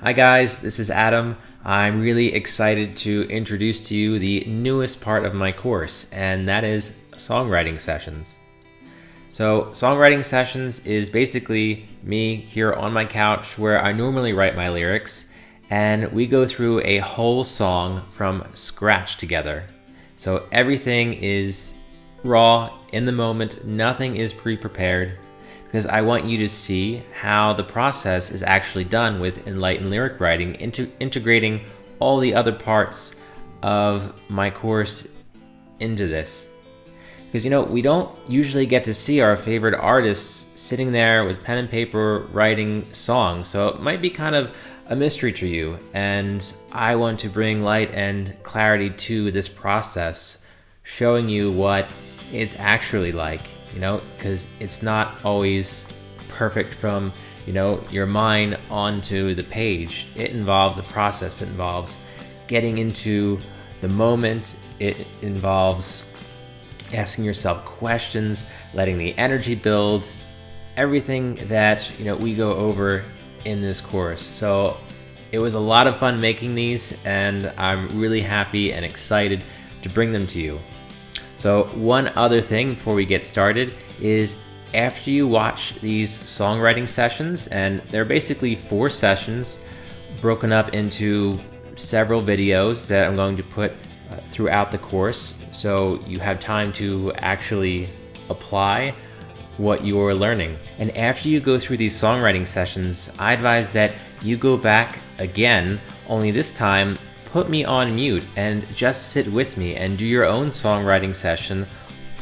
Hi guys, this is Adam. I'm really excited to introduce to you the newest part of my course, and that is songwriting sessions. So songwriting sessions is basically me here on my couch where I normally write my lyrics, and we go through a whole song from scratch together. So everything is raw, in the moment, nothing is pre-prepared, because I want you to see how the process is actually done with enlightened lyric writing, integrating all the other parts of my course into this. Because we don't usually get to see our favorite artists sitting there with pen and paper writing songs, so it might be kind of a mystery to you, and I want to bring light and clarity to this process, showing you what it's actually like, because it's not always perfect from, your mind onto the page. It involves a process. It involves getting into the moment. It involves asking yourself questions, letting the energy build, everything that, we go over in this course. So it was a lot of fun making these, and I'm really happy and excited to bring them to you. So one other thing before we get started is after you watch these songwriting sessions, and they're basically 4 sessions broken up into several videos that I'm going to put throughout the course, so you have time to actually apply what you're learning. And after you go through these songwriting sessions, I advise that you go back again, only this time put me on mute and just sit with me and do your own songwriting session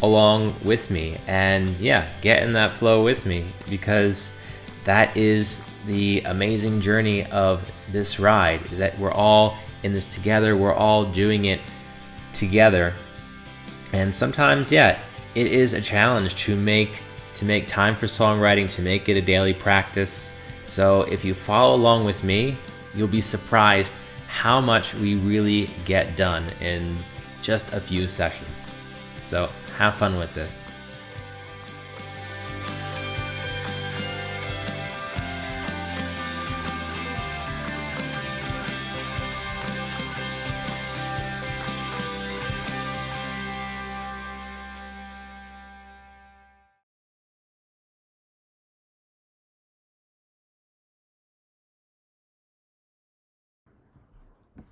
along with me, and get in that flow with me, because that is the amazing journey of this ride, is that we're all in this together, we're all doing it together. And sometimes it is a challenge to make time for songwriting, to make it a daily practice. So if you follow along with me, you'll be surprised how much we really get done in just a few sessions. So have fun with this.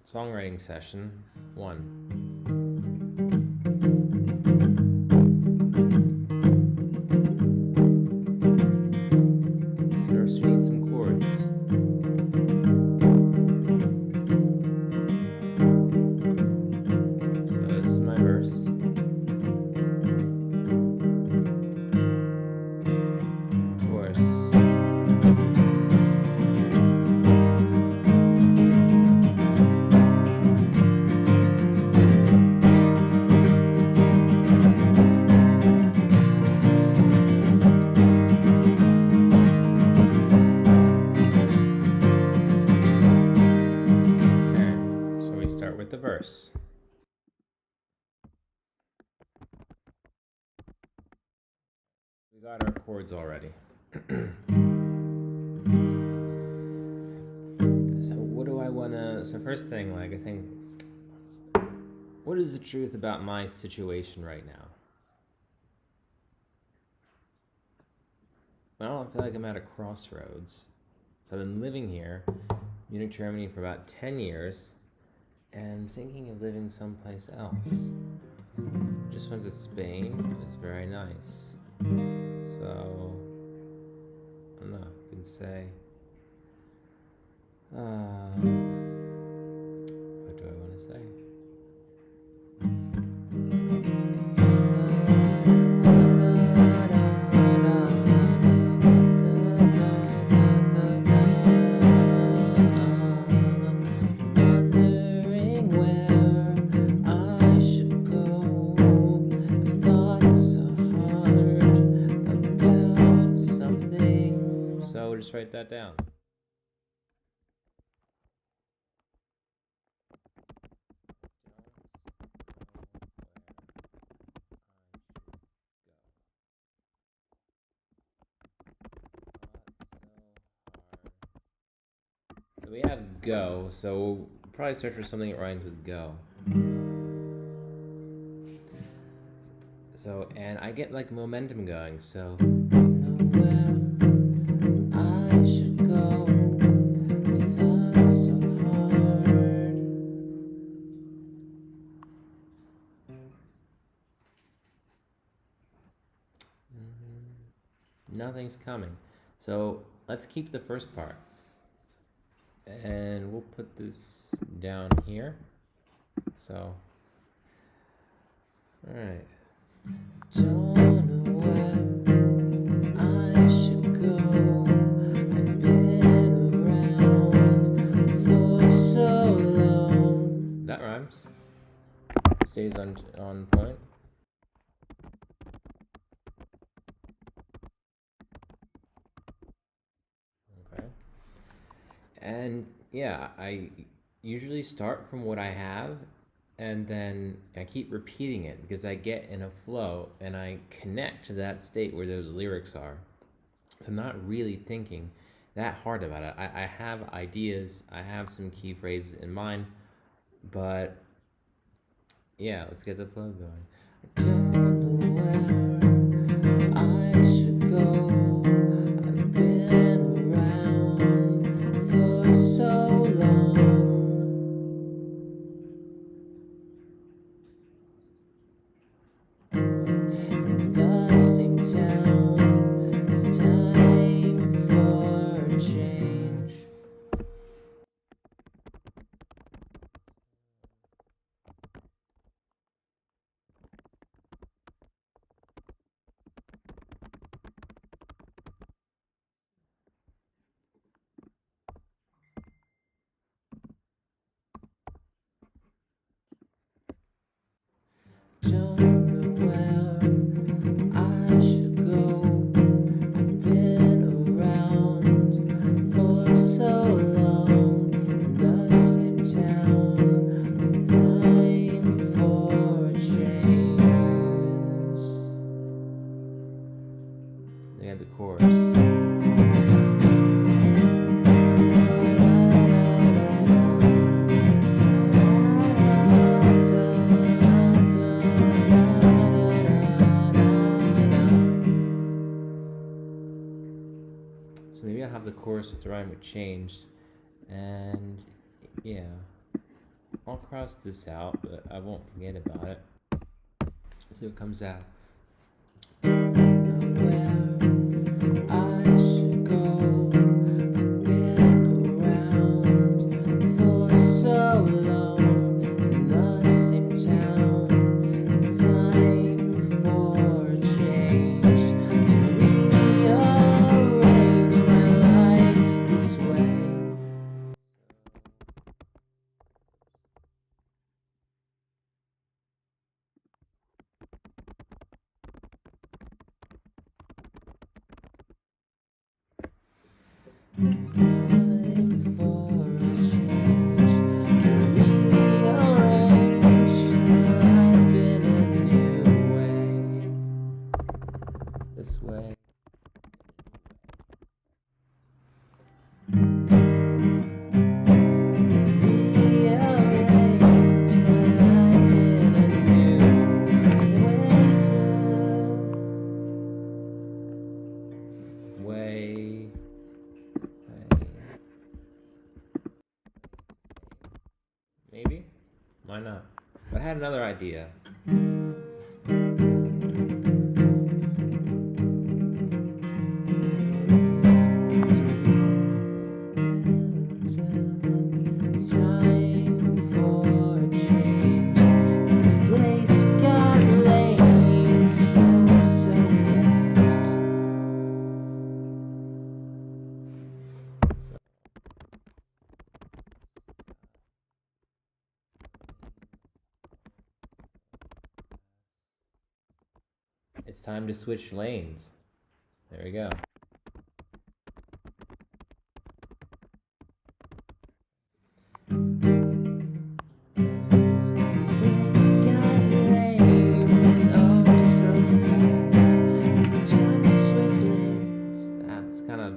Songwriting session 1. First we need some chords. So this is my verse. Chorus. With the verse. We got our chords already. So what do I wanna, so first thing, I think, what is the truth about my situation right now? Well, I feel like I'm at a crossroads. So I've been living here, Munich, Germany, for about 10 years, and thinking of living someplace else. Just went to Spain. It was very nice. So, I don't know, I can say, what do I want to say? Just write that down. So we have go, so we'll probably search for something that rhymes with go. So, and I get like momentum going, so nowhere I should go, thought so hard. Nothing's coming. So let's keep the first part. And we'll put this down here. So, all right. Don't know where I should go. I've been around for so long. That rhymes. Stays on point. Okay. And yeah, I usually start from what I have, and then I keep repeating it because I get in a flow and I connect to that state where those lyrics are. So I'm not really thinking that hard about it. I have ideas, I have some key phrases in mind, but yeah, let's get the flow going. I don't know where I should go. I've been around for so long. In the same town, it's time for a change. Don't know where I should go. I've been around for so long. In the same town, time for a change. They had the chorus. So maybe I'll have the chorus with the rhyme with changed, and yeah, I'll cross this out, but I won't forget about it. See what comes out. Don't know where I should go. I've been around for so long. In the same town, it's time for a change. To rearrange my life this way. Time for a change, to rearrange my life in a new way. This way. Rearrange my life in a new way. Maybe? Why not? But I had another idea. It's time for a change. 'Cause this place got lame so fast. It's time to switch lanes. There we go. This place got lame, oh so fast. Time to switch lanes. That's kind of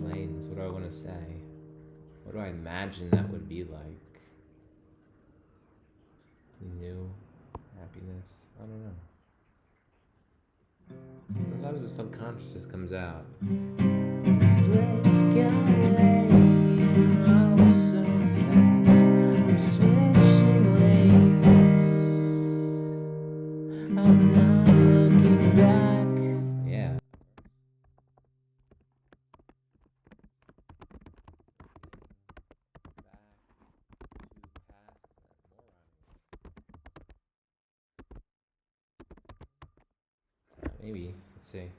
explains. What do I want to say? What do I imagine that would be like? New happiness? I don't know. Sometimes the subconscious just comes out. This place got lame, oh so fast. I'm switching lanes. I'm not looking back. Yeah. Maybe. Let's see.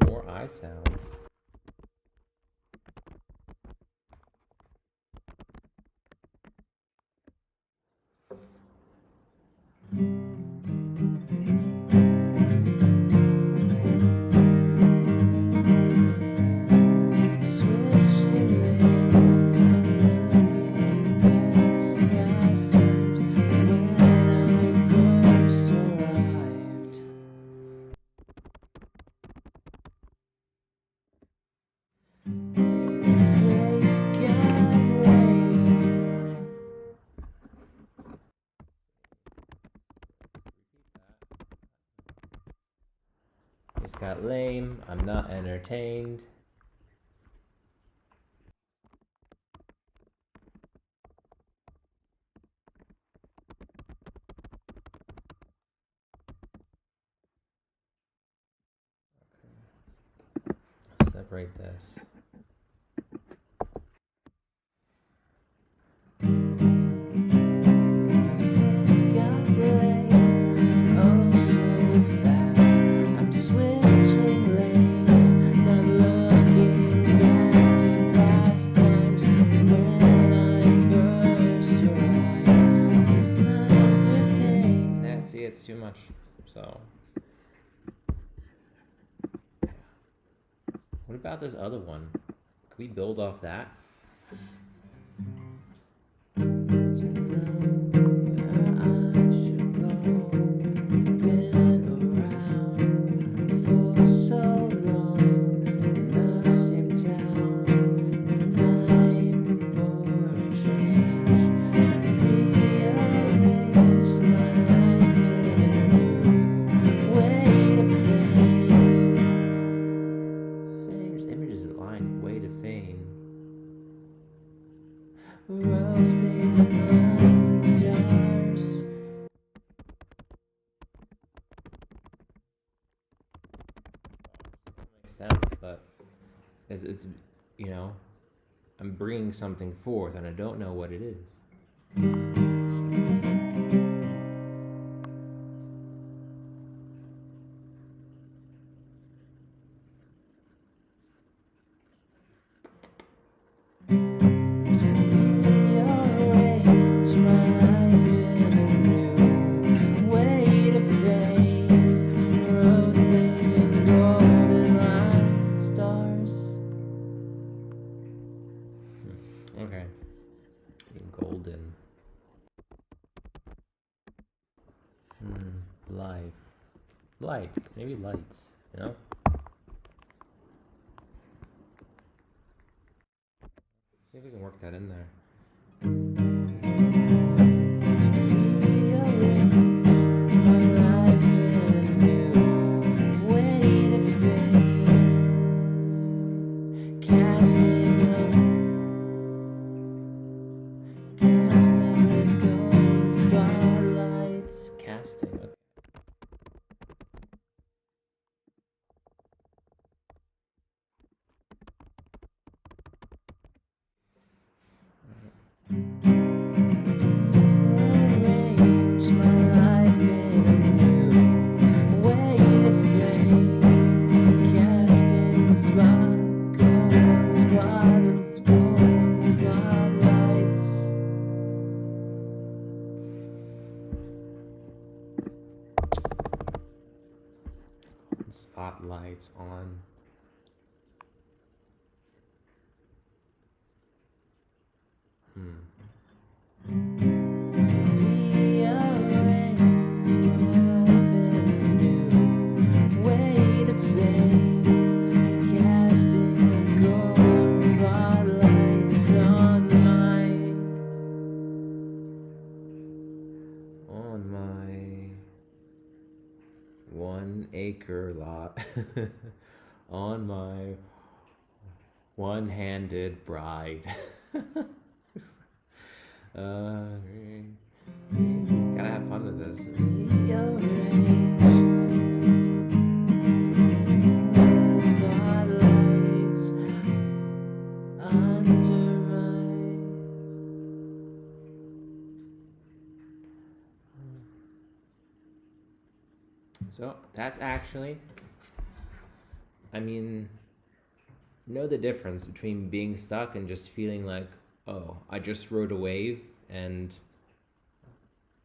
More I sounds. Just got lame. I'm not entertained. Okay. Separate this. It's too much, so what about this other one? Can we build off that? Rose, paper, lines, and stars. Makes sense, but it's you know, I'm bringing something forth and I don't know what it is. Okay. Golden. Life. Lights. Maybe lights, you know? See if we can work that in there. Spotlights. spotlights on. On my 1-acre lot, on my one-handed bride. Gotta have fun with this. Spotlights under my. So that's actually, know the difference between being stuck and just feeling like, oh, I just rode a wave and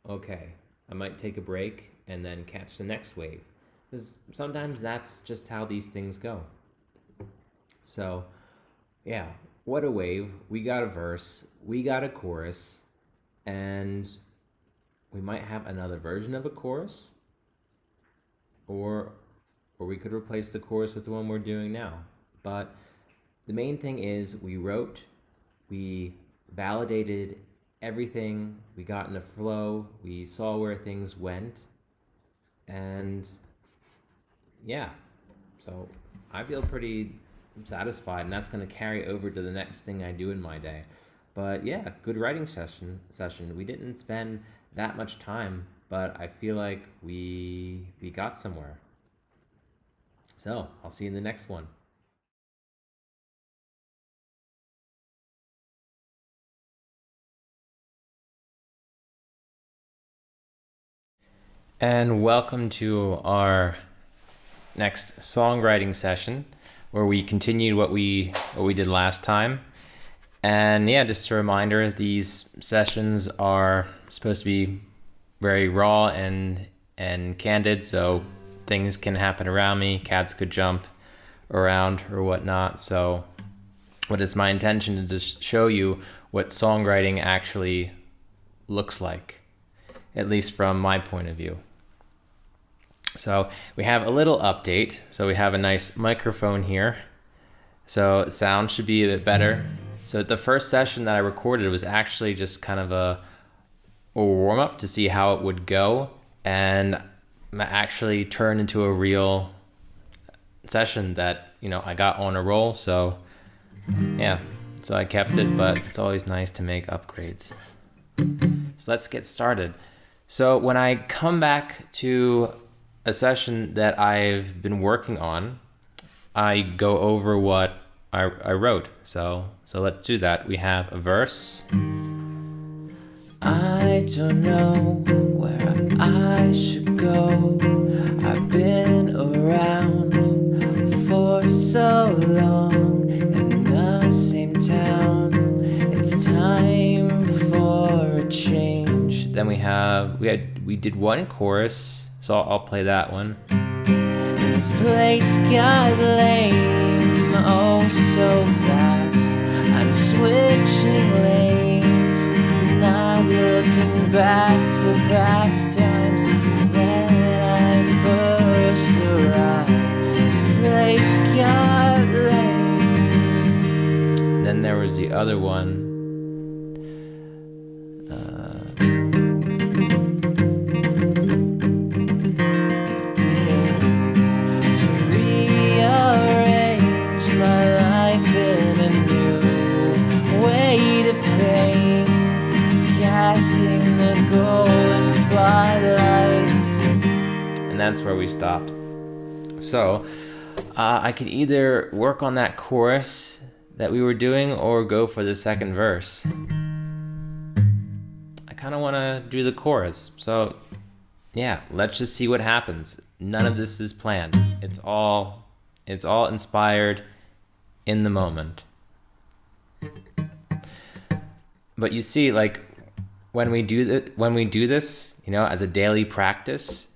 okay, I might take a break and then catch the next wave. Because sometimes that's just how these things go. So, yeah, what a wave. We got a verse, we got a chorus, and we might have another version of a chorus, or we could replace the chorus with the one we're doing now. But the main thing is we wrote, we validated everything, we got in a flow, we saw where things went, and yeah, so I feel pretty satisfied, and that's going to carry over to the next thing I do in my day. But yeah, good writing session. We didn't spend that much time, but I feel like we got somewhere. So I'll see you in the next one. And welcome to our next songwriting session, where we continued what we did last time. And yeah, just a reminder, these sessions are supposed to be very raw and candid, so things can happen around me, cats could jump around or whatnot. So what is my intention to just show you what songwriting actually looks like, at least from my point of view. So we have a little update. So we have a nice microphone here. So sound should be a bit better. So the first session that I recorded was actually just kind of a warm-up to see how it would go, and actually turned into a real session that, I got on a roll. So yeah, so I kept it, but it's always nice to make upgrades. So let's get started. So when I come back to a session that I've been working on, I go over what I wrote. So let's do that. We have a verse. I don't know where I should go. I've been around for so long in the same town. It's time for a change. Then we did one chorus. So I'll play that one. This place got lame, oh so fast. I'm switching lanes, not looking back to past times when I first arrived. This place got lame. Then there was the other one. The golden spotlights. And that's where we stopped. So I could either work on that chorus that we were doing or go for the second verse. I kind of want to do the chorus. So yeah, let's just see what happens. None of this is planned. It's all inspired in the moment. But you see, like, when we do this, as a daily practice,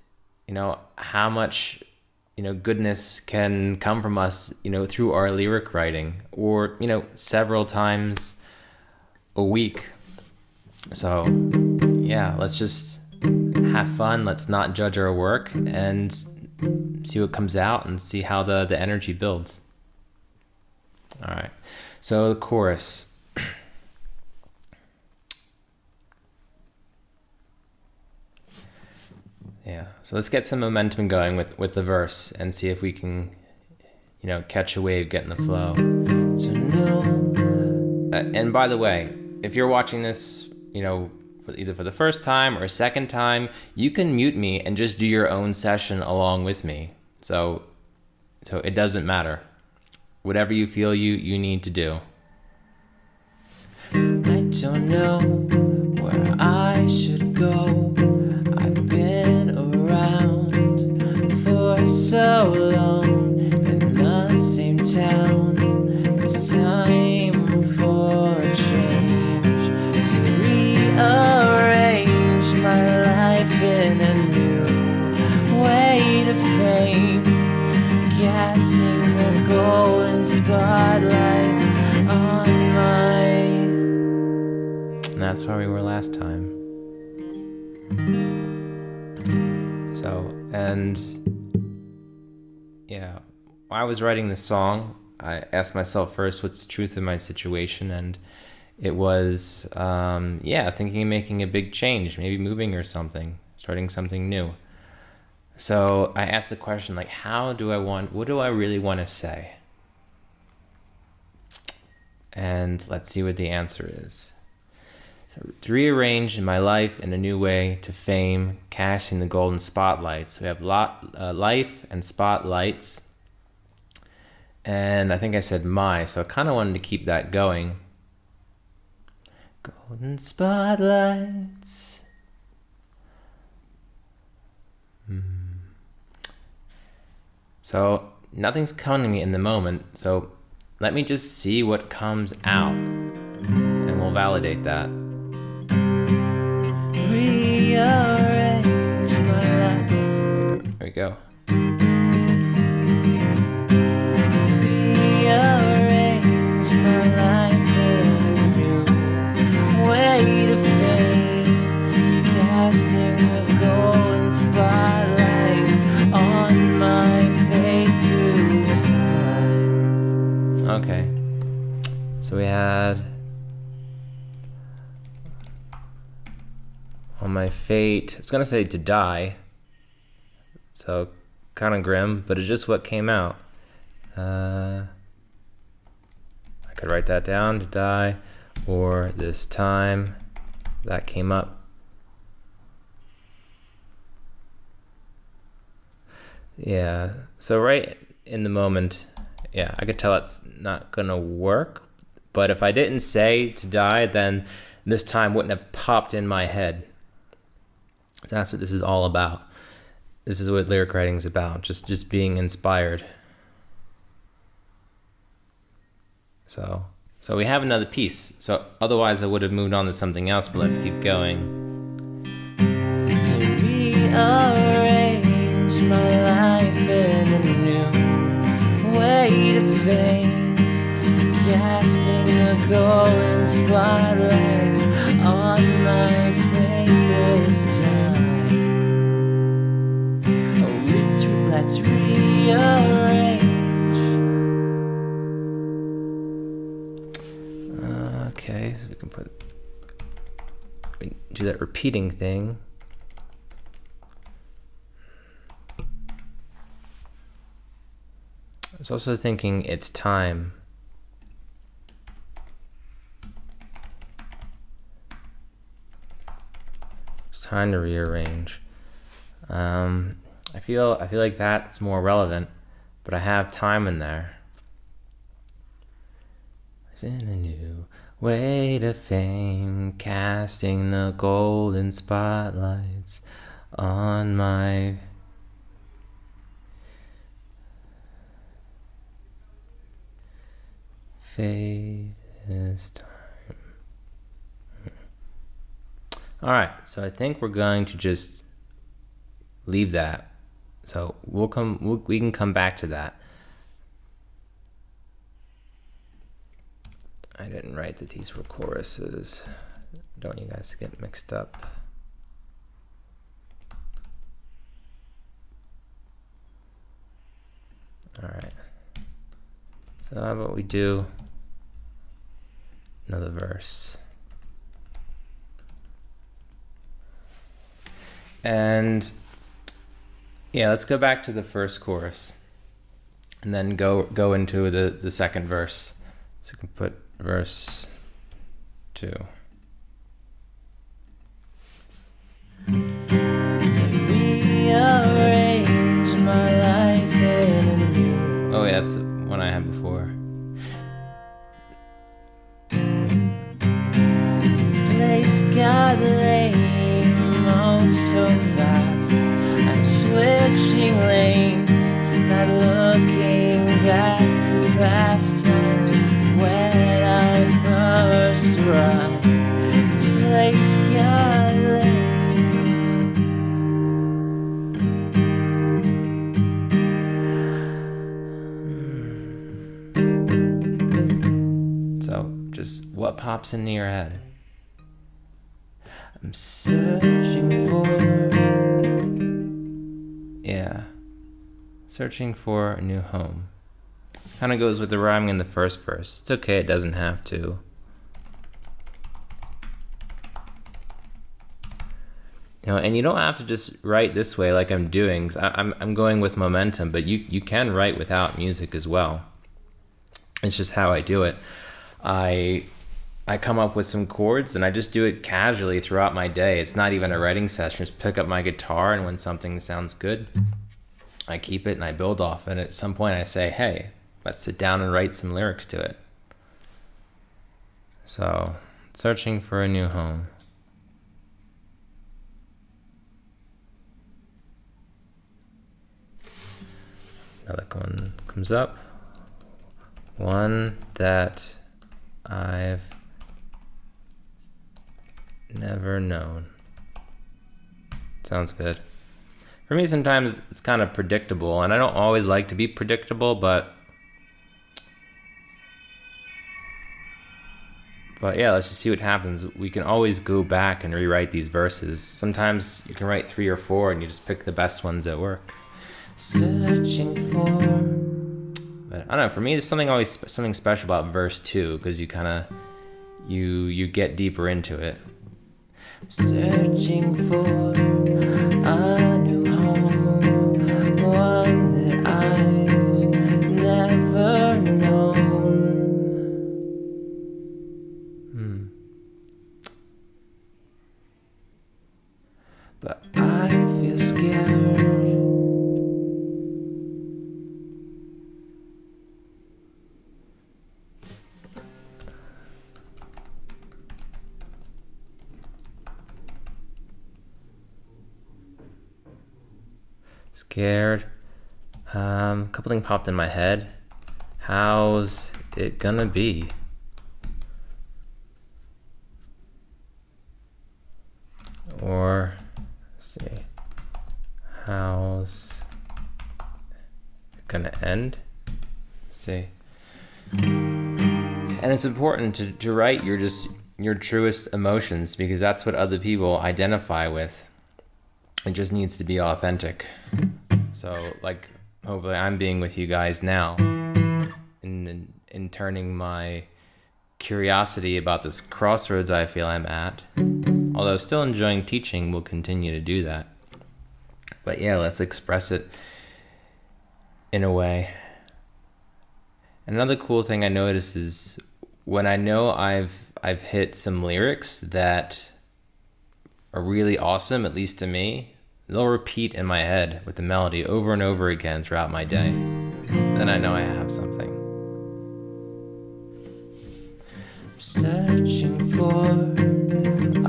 how much goodness can come from us, through our lyric writing, or, several times a week. So, yeah, let's just have fun. Let's not judge our work and see what comes out and see how the energy builds. All right. So the chorus. Yeah. So let's get some momentum going with the verse and see if we can, catch a wave, get in the flow. So no. And by the way, if you're watching this, either for the first time or a second time, you can mute me and just do your own session along with me. So it doesn't matter. Whatever you feel you need to do. I don't know where I should go. I've been around for so long in the same town. It's time for a change, to rearrange my life in a new way to fame, casting the golden spotlights on my... And that's where we were last time. So, and yeah, while I was writing this song, I asked myself first, what's the truth of my situation? And it was, thinking of making a big change, maybe moving or something, starting something new. So I asked the question, what do I really want to say? And let's see what the answer is. So to rearrange my life in a new way to fame, casting the golden spotlights. So we have life and spotlights. And I think I said so I kind of wanted to keep that going. Golden spotlights. So nothing's coming to me in the moment. So let me just see what comes out, and we'll validate that. Rearrange my life. There we go. Rearrange my life in a new way to fame, casting the golden spotlights on my fate to slime. Okay. So we had on my fate, I was gonna say to die, so kind of grim, but it's just what came out. I could write that down, to die, or this time that came up. Yeah, so right in the moment, I could tell it's not gonna work, but if I didn't say to die, then this time wouldn't have popped in my head. So that's what this is all about. This is what lyric writing is about, just being inspired. So we have another piece. So otherwise I would have moved on to something else, but let's keep going. To rearrange my life in a new way to fame, casting the golden spotlights on my fate this time. Let's rearrange. Okay, so we can do that repeating thing. I was also thinking it's time. It's time to rearrange. I feel like that's more relevant, but I have time in there. In a new way to fame, casting the golden spotlights on my fate this time. All right, so I think we're going to just leave that. So we can come back to that. I didn't write that these were choruses. Don't you guys get mixed up. All right. So how about we do another verse? And yeah, let's go back to the first chorus and then go into the second verse. So we can put verse 2. To rearrange my life in a new. Oh yeah, that's the one I had before. This place got lame, oh so fast. I'm switching lanes, not looking back to past times when I first arrived. This place got lame. So just what pops into your head? I'm searching for. Yeah. Searching for a new home. Kind of goes with the rhyming in the first verse. It's okay, it doesn't have to. You know, and you don't have to just write this way like I'm doing. I'm going with momentum, but you can write without music as well. It's just how I do it. I come up with some chords and I just do it casually throughout my day. It's not even a writing session. Just pick up my guitar, and when something sounds good, I keep it and I build off it. And at some point I say, hey, let's sit down and write some lyrics to it. So, searching for a new home. Another one comes up. One that I've never known. Sounds good. For me, sometimes it's kind of predictable, and I don't always like to be predictable, but yeah, let's just see what happens. We can always go back and rewrite these verses. Sometimes you can write 3 or 4 and you just pick the best ones that work. Searching for. But I don't know, for me, there's something special about verse 2, because you kind of you get deeper into it. Searching for a new home, one that I've never known. But I feel scared. Scared. A couple things popped in my head. How's it gonna be? Or, let's see, how's it gonna end? Let's see. And it's important to write your truest emotions, because that's what other people identify with. It just needs to be authentic. So, like, hopefully I'm being with you guys now in turning my curiosity about this crossroads I feel I'm at. Although still enjoying teaching, we'll continue to do that. But yeah, let's express it in a way. Another cool thing I noticed is when I know I've hit some lyrics that are really awesome, at least to me, they'll repeat in my head with the melody over and over again throughout my day. Then I know I have something. Searching for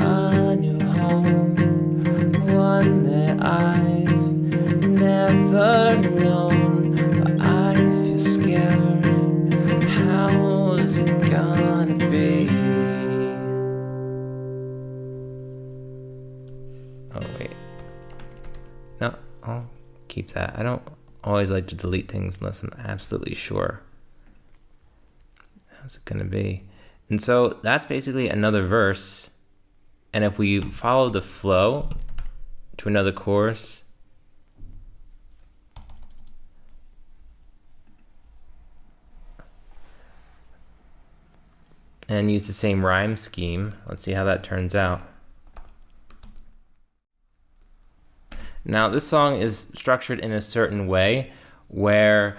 a new home, one that I've never known. But I feel scared. How's it gonna be? Oh wait. No. Oh, keep that. I don't always like to delete things unless I'm absolutely sure. How's it gonna be? And so that's basically another verse. And if we follow the flow to another chorus, and use the same rhyme scheme, let's see how that turns out. Now this song is structured in a certain way where,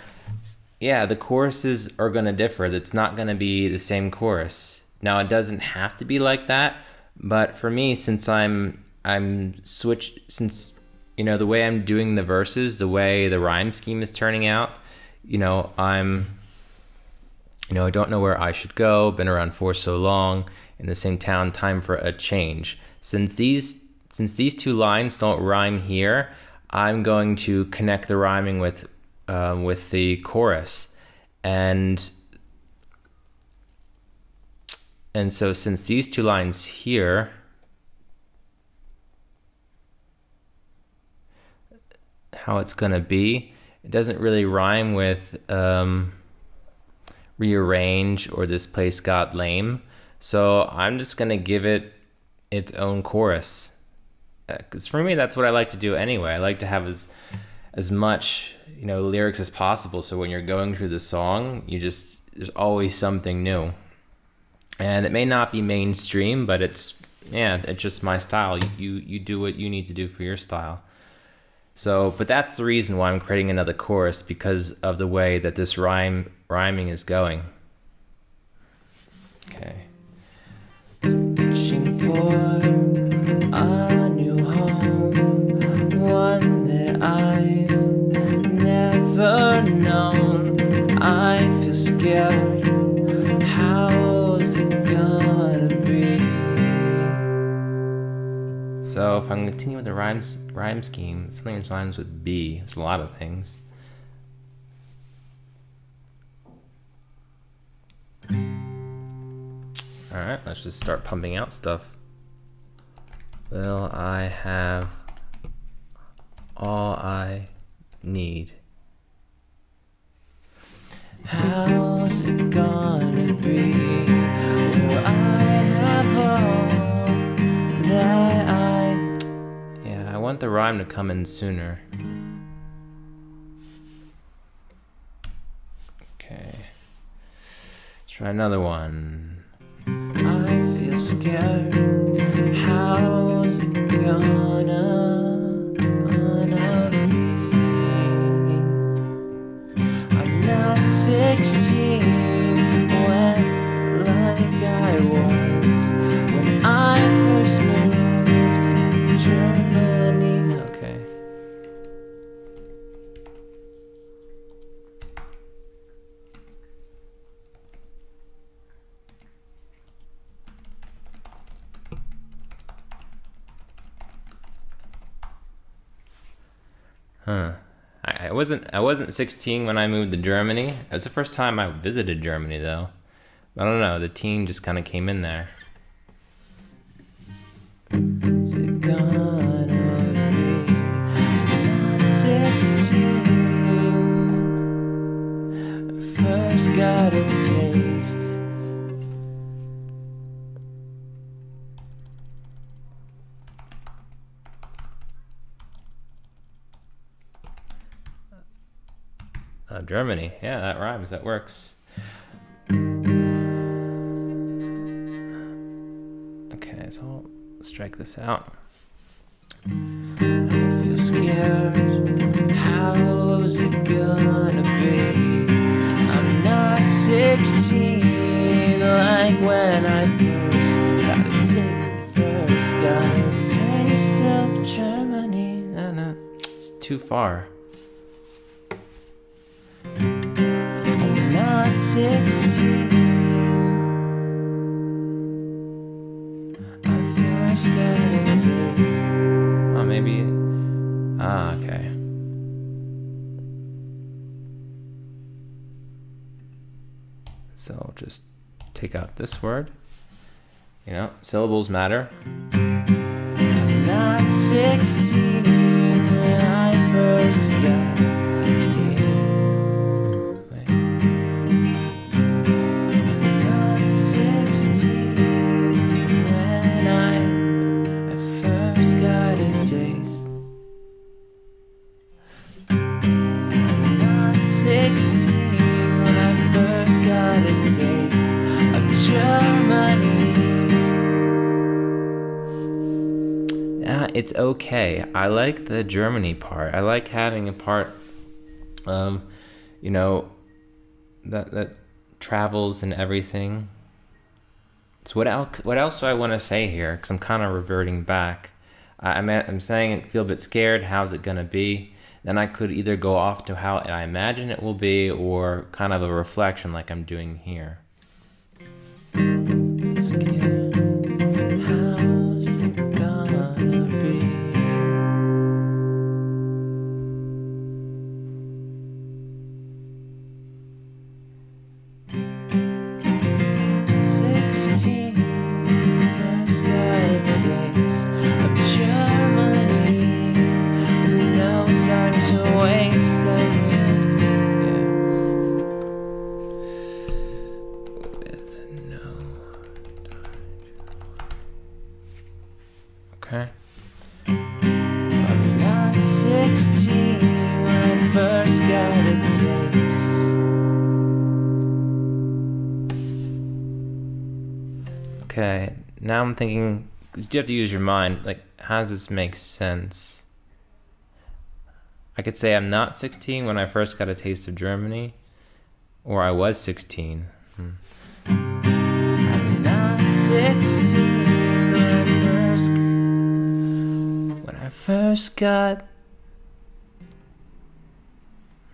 yeah, the choruses are gonna differ. It's not gonna be the same chorus. Now it doesn't have to be like that, but for me, since I'm switched, since the way I'm doing the verses, the way the rhyme scheme is turning out, I don't know where I should go, been around for so long, in the same town, time for a change. Since these two lines don't rhyme here, I'm going to connect the rhyming with the chorus. And so since these two lines here, how it's gonna be, it doesn't really rhyme with rearrange or this place got lame. So I'm just gonna give it its own chorus. Because for me, that's what I like to do anyway. I like to have as much lyrics as possible. So when you're going through the song, there's always something new. And it may not be mainstream, but it's just my style. You do what you need to do for your style. So, but that's the reason why I'm creating another chorus, because of the way that this rhyming is going. Okay. Searching for a new home, one that I've never known. I feel scared. How's it gonna be? So if I'm continuing with the rhyme scheme, something that rhymes with B. There's a lot of things. All right, let's just start pumping out stuff. Will I have all I need? How's it gonna be? Will I have all that Yeah, I want the rhyme to come in sooner. Okay. Let's try another one. I feel scared. How's it gonna be? I'm not 16 when like I was when I first moved to Germany. Okay. Huh. I wasn't 16 when I moved to Germany. That's the first time I visited Germany, though. I don't know. The teen just kind of came in there. Is it gonna be? Not 16. First got a taste. Germany. Yeah, that rhymes. That works. Okay, so let's strike this out. I feel scared. How's it gonna be? I'm not 16 like when I first got a taste of Germany. No, it's too far. I'm not 16. I first got a taste. Oh, maybe. Okay. So just take out this word. Syllables matter. I'm not 16 when I first first got dated. Wait. Not 16 when I first got a taste. Not 16 when I first got a taste of Germany. Yeah, it's okay. I like the Germany part. I like having a part of, that travels and everything. So what else do I want to say here? Because I'm kind of reverting back. I'm saying I feel a bit scared. How's it going to be? Then I could either go off to how I imagine it will be, or kind of a reflection like I'm doing here. Scared. How's it gonna be? First got a taste of Germany. No time to waste. With no Okay. I'm not 16 when I first got a taste. Okay, now I'm thinking, because you have to use your mind, like, how does this make sense? I could say I'm not 16 when I first got a taste of Germany, or I was 16. I'm not 16 when I first got.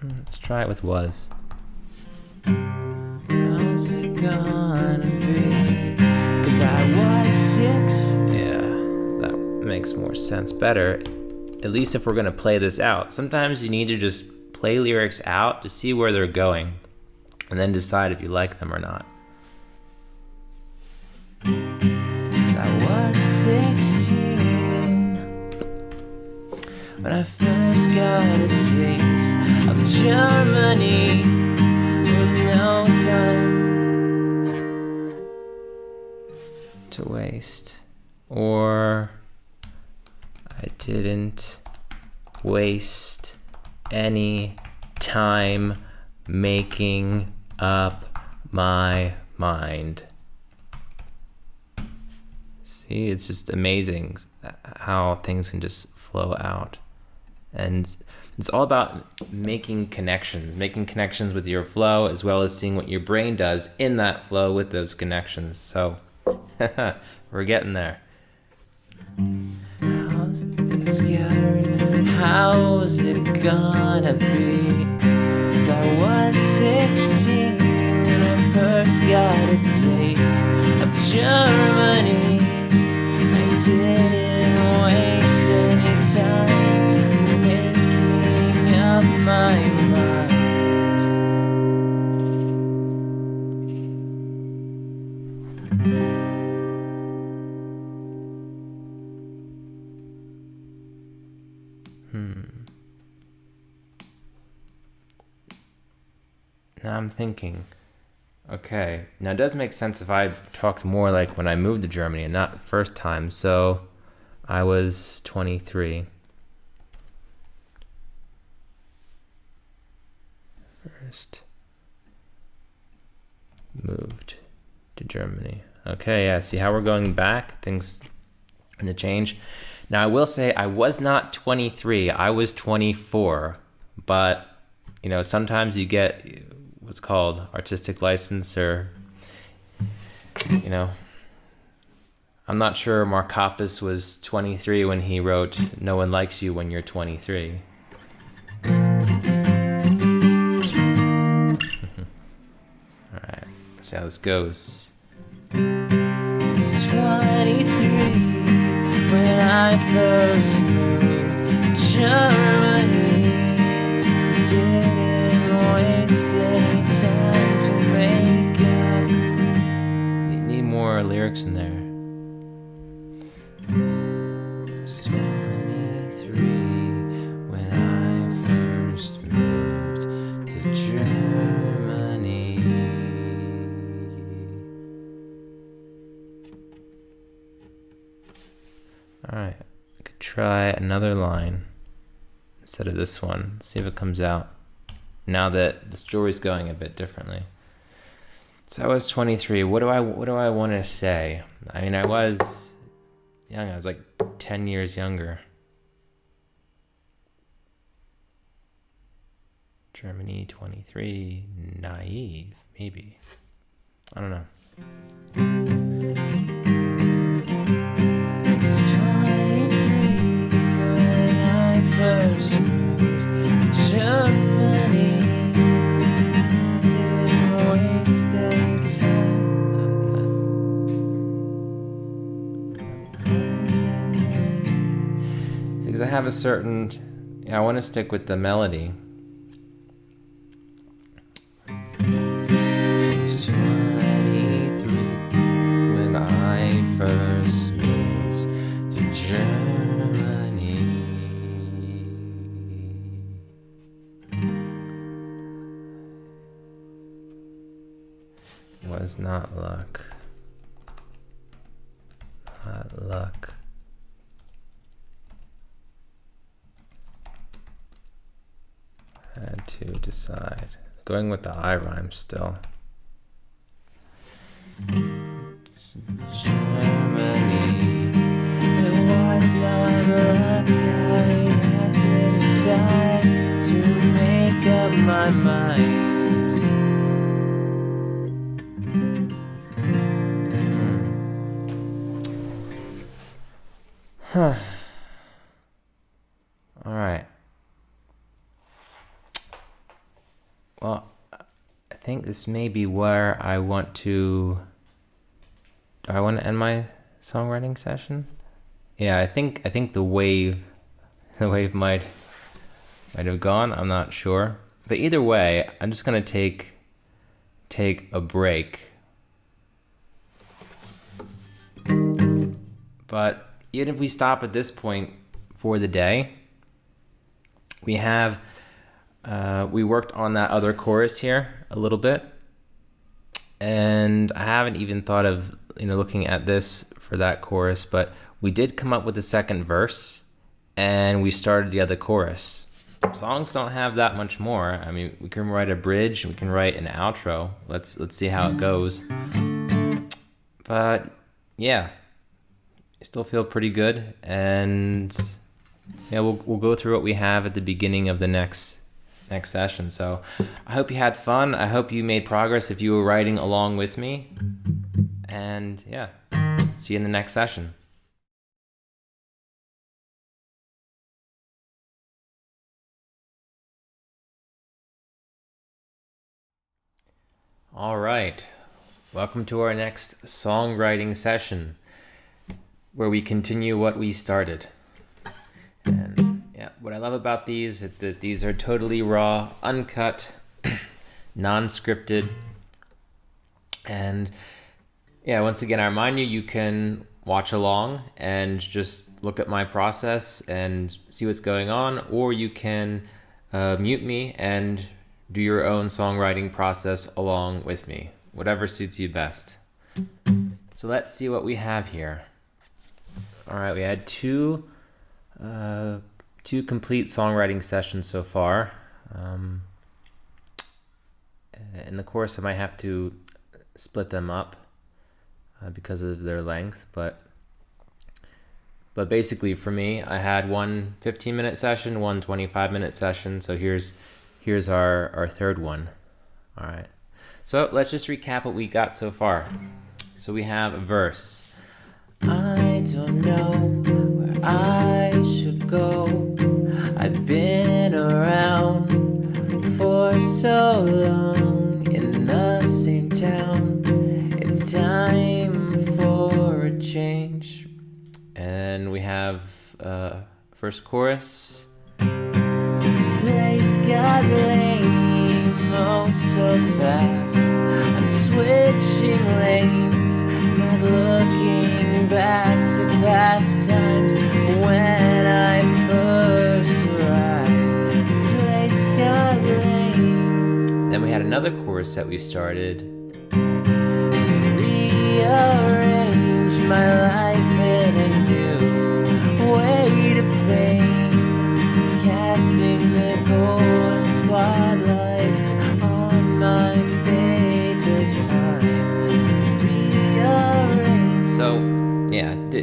Let's try it with was. How's it gonna be? 'Cause I was 6. Yeah, that makes more sense. Better, at least if we're going to play this out. Sometimes you need to just play lyrics out to see where they're going, and then decide if you like them or not. 'Cause I was 16 when I first got a taste of Germany. With no time To waste. Or I didn't waste any time making up my mind. See, it's just amazing how things can just flow out. And it's all about making connections with your flow, as well as seeing what your brain does in that flow with those connections. So we're getting there. How's it gonna be? 'Cause I was 16 when I first got a taste of Germany. I didn't waste any time making up my mind. Now I'm thinking, okay, now it does make sense if I talked more like when I moved to Germany and not the first time. So I was 23. First moved to Germany. Okay, yeah, see how we're going back? Things going to change. Now I will say I was not 23, I was 24. But, sometimes you get what's called artistic license, or, I'm not sure Mark Hoppus was 23 when he wrote "No One Likes You When You're 23." All right, let's see how this goes. was 23 when I first moved to Germany. Didn't waste any time to make up. You need more lyrics in there. Was 23 when I Alright, I could try another line instead of this one. See if it comes out now that the story's going a bit differently. So I was 23. What do I want to say? I mean, I was young. I was like 10 years younger. Germany, 23, naive, maybe. I don't know. It's 23 when I first moved to Germany. Didn't waste any time. Because I have a certain, I want to stick with the melody. It's 23 when I first moved to Germany. It was not luck. Not luck. Had to decide. Going with the I rhyme still. Germany. It was not luck. I had to decide to make up my mind. Huh. All right. Well, I think this may be where I want to... Do I want to end my songwriting session? Yeah, I think the wave might have gone. I'm not sure. But either way, I'm just gonna take a break. But even if we stop at this point for the day, we worked on that other chorus here a little bit, and I haven't even thought of looking at this for that chorus, but we did come up with the second verse, and we started the other chorus. Songs don't have that much more. I mean, we can write a bridge, we can write an outro. Let's see how it goes. But yeah, I still feel pretty good, and yeah, we'll go through what we have at the beginning of the next session. So I hope you had fun. I hope you made progress if you were writing along with me. And yeah, see you in the next session. All right, welcome to our next songwriting session, where we continue what we started. And yeah, what I love about these is that these are totally raw, uncut, non-scripted. And yeah, once again, I remind you, you can watch along and just look at my process and see what's going on, or you can mute me and do your own songwriting process along with me, whatever suits you best. So let's see what we have here. All right, we had two complete songwriting sessions so far. In the course, I might have to split them up because of their length, but basically for me, I had one 15-minute session, one 25-minute session. So here's our third one. All right, so let's just recap what we got so far. So we have a verse. I don't know where I should go. I've been around for so long in the same town. It's time for a change. And we have first chorus. This place got lame, oh so fast. I'm switching lanes, not looking back to past times when I first arrived. This place got lame. Then we had another chorus that we started. To rearrange my life in a new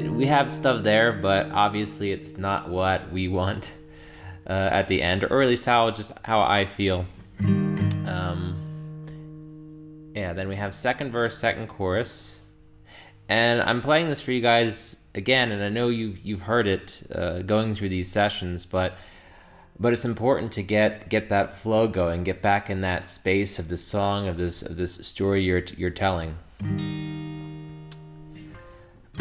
we have stuff there, but obviously it's not what we want at the end, or at least how I feel. Yeah, then we have second verse, second chorus, and I'm playing this for you guys again, and I know you've heard it going through these sessions, but it's important to get that flow going, get back in that space of the song, of this story you're telling.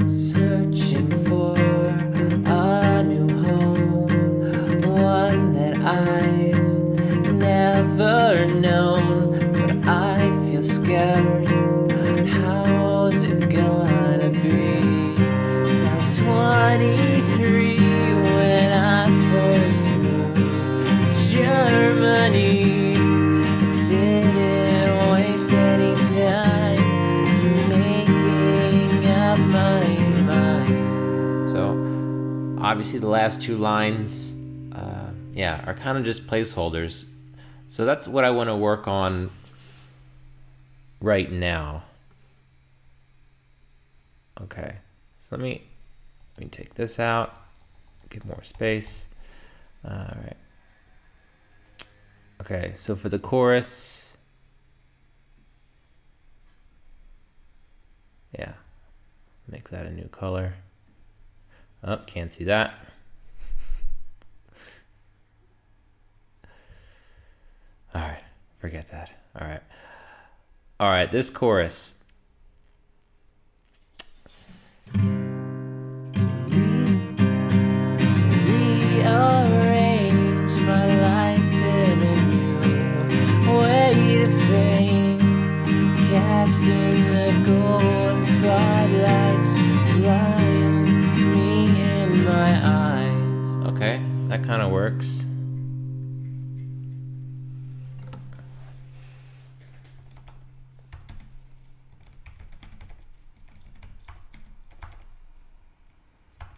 Searching for a new home, one that I've never known, but I feel scared. How's it gonna be? So I was 23 when I first moved to Germany. I didn't waste any time making up my mind. So obviously the last two lines are kind of just placeholders, so that's what I want to work on right now. Okay, so let me take this out, give more space. All right. Okay, so for the chorus, yeah, make that a new color. Oh, can't see that. All right, forget that. All right, this chorus. Rearrange my life in a new way to fame, casting the golden spotlights blind me in my eyes. Okay, that kind of works.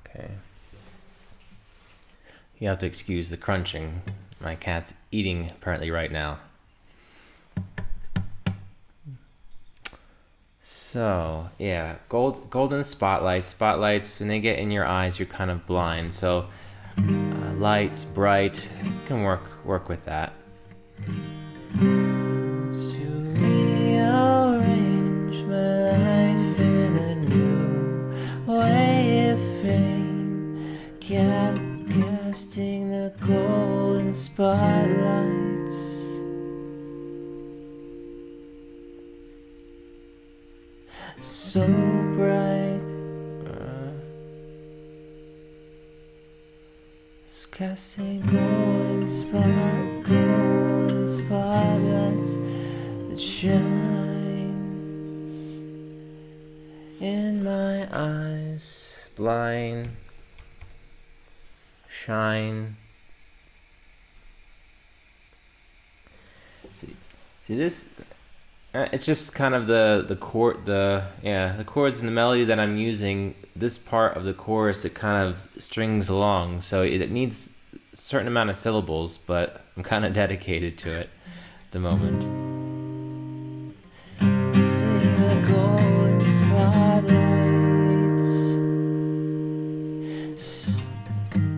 Okay. You have to excuse the crunching. My cat's eating apparently right now. So, yeah, golden spotlights, when they get in your eyes, you're kind of blind. So, lights, bright, you can work with that. To rearrange my life in a new way of fame, casting the golden spotlights. So bright, casting golden spotlights that shine in my eyes. Blind, shine. See this. It's just kind of the chords and the melody that I'm using. This part of the chorus, it kind of strings along, so it needs a certain amount of syllables, but I'm kind of dedicated to it at the moment. Sing the golden spotlights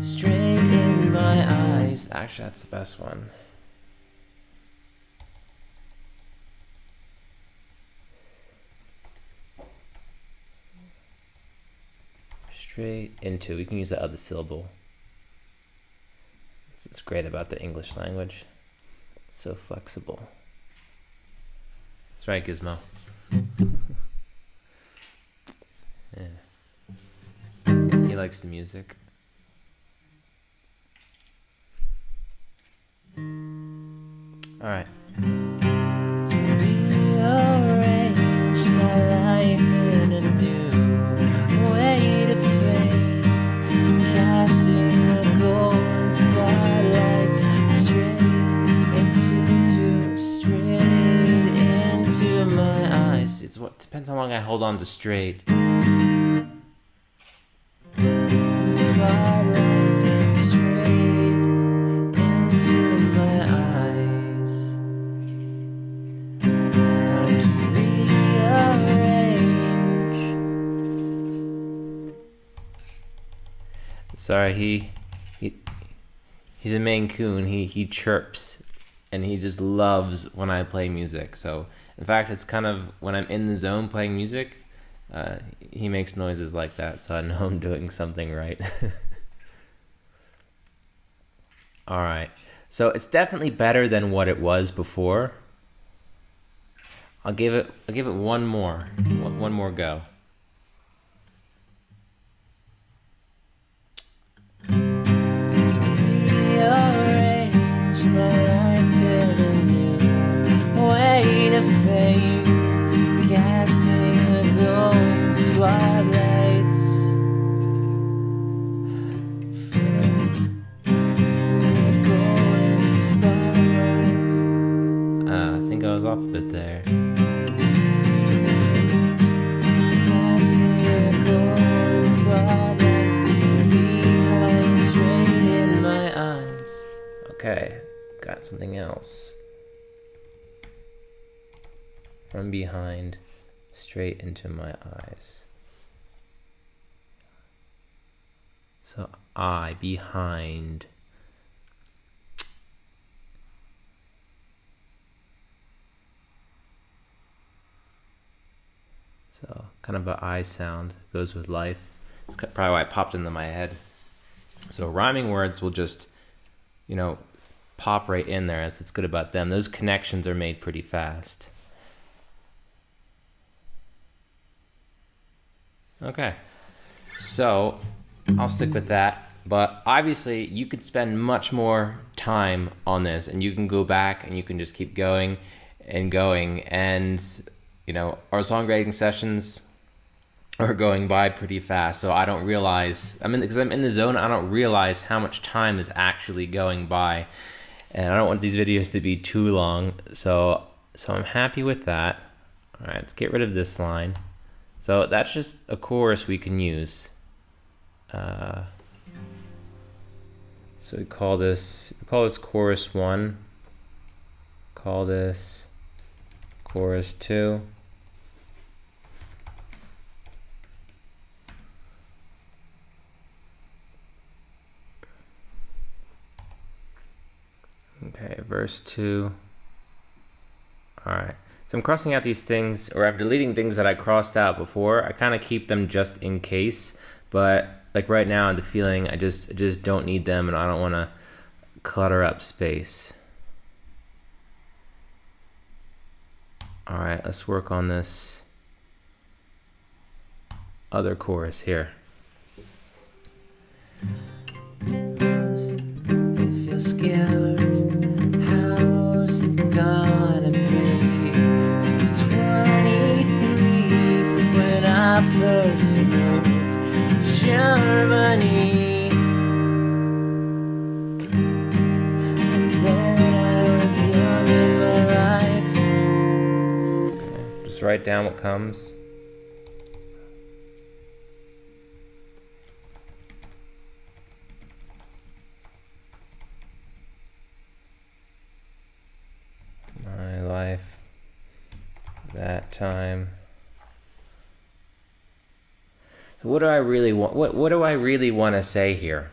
straight in my eyes. Actually, that's the best one. Straight into. We can use the other syllable. This is great about the English language. It's so flexible. That's right, Gizmo. Yeah. He likes the music. All right. To rearrange my life in a new way to fame, casting the golden spotlights straight into my eyes. It's what depends how long I hold on to straight. Spotlights straight into my eyes. It's time to rearrange. Sorry, he's a Maine Coon. He chirps, and he just loves when I play music. So, in fact, it's kind of when I'm in the zone playing music, he makes noises like that, so I know I'm doing something right. All right, so it's definitely better than what it was before. I'll give it one more go. Rearrange my life in a new way to fame, casting the golden spotlights the golden spotlights. I think I was off a bit there. Casting the golden spotlights behind, straight in my eyes. Okay, got something else. From behind, straight into my eyes. So behind. So kind of an I sound goes with life. It's probably why it popped into my head. So rhyming words will just, pop right in there. That's what's good about them. Those connections are made pretty fast. Okay, so I'll stick with that. But obviously, you could spend much more time on this, and you can go back and you can just keep going and going. And, our songwriting sessions are going by pretty fast. So I don't realize, because I'm in the zone, I don't realize how much time is actually going by. And I don't want these videos to be too long. So I'm happy with that. All right, let's get rid of this line. So that's just a chorus we can use. So we call this chorus 1. Call this chorus 2. Okay, verse 2. All right. So I'm crossing out these things, or I'm deleting things that I crossed out before. I kind of keep them just in case, but like right now, the feeling I just don't need them, and I don't want to clutter up space. All right, let's work on this other chorus here. If you're scared, how's it gonna be? Since 23, when I first moved to Germany, and then I was young in my life. Okay, just write down what comes. My life, that time. So what do I really want? What do I really want to say here?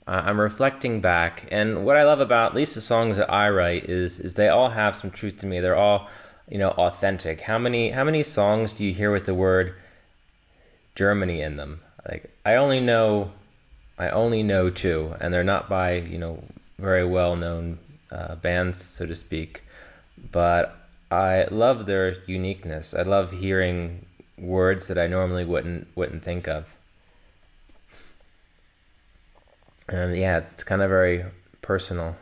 I'm reflecting back, and what I love about at least the songs that I write is they all have some truth to me. They're all, authentic. How many songs do you hear with the word Germany in them? Like I only know 2, and they're not by very well known bands, so to speak. But I love their uniqueness. I love hearing words that I normally wouldn't think of. And yeah, it's kind of very personal.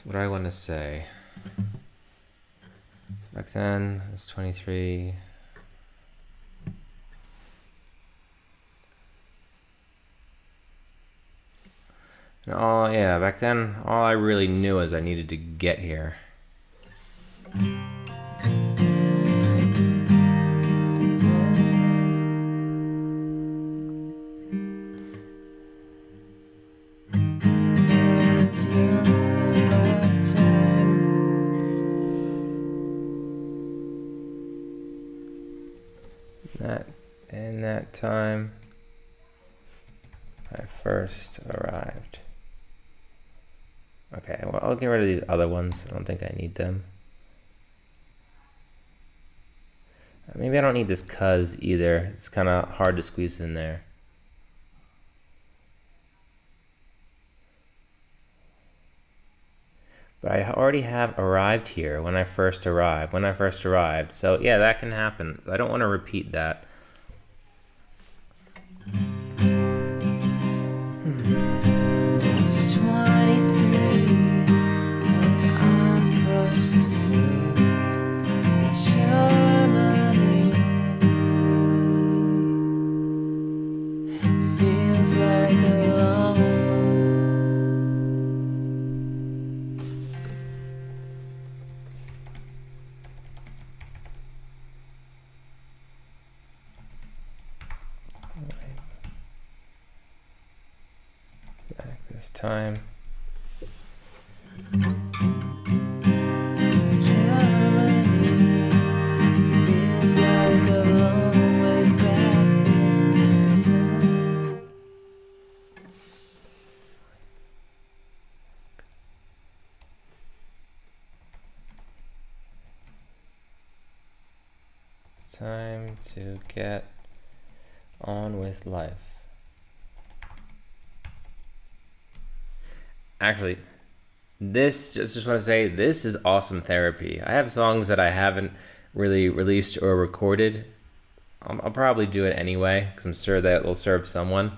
What do I want to say? So back then, I was 23. And back then, all I really knew is I needed to get here. time I first arrived. Okay, well, I'll get rid of these other ones. I don't think I need them. Maybe I don't need this cuz either. It's kind of hard to squeeze in there. But I already have arrived here when I first arrived. So yeah, that can happen. So I don't want to repeat that. It's 23 when I first moved to Germany. Feels like a long Back this time. Germany. Feels like a long way back this time. Time to get on with life. Actually, just want to say, this is awesome therapy. I have songs that I haven't really released or recorded. I'll probably do it anyway, because I'm sure that will serve someone.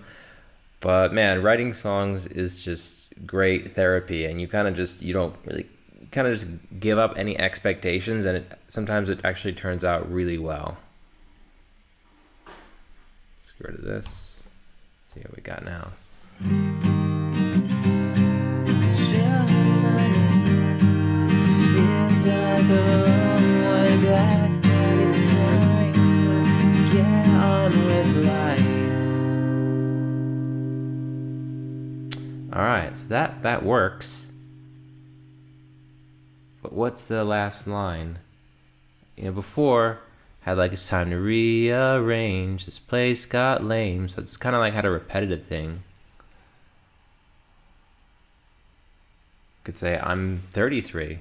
But man, writing songs is just great therapy, and you don't really just give up any expectations, and sometimes it actually turns out really well. Let's get rid of this. See what we got now. Feels like a long way back, but it's time to get on with life. All right, so that works. But what's the last line? Before had like it's time to rearrange. This place got lame, so it's kind of like had a repetitive thing. Could say I'm 33. I'm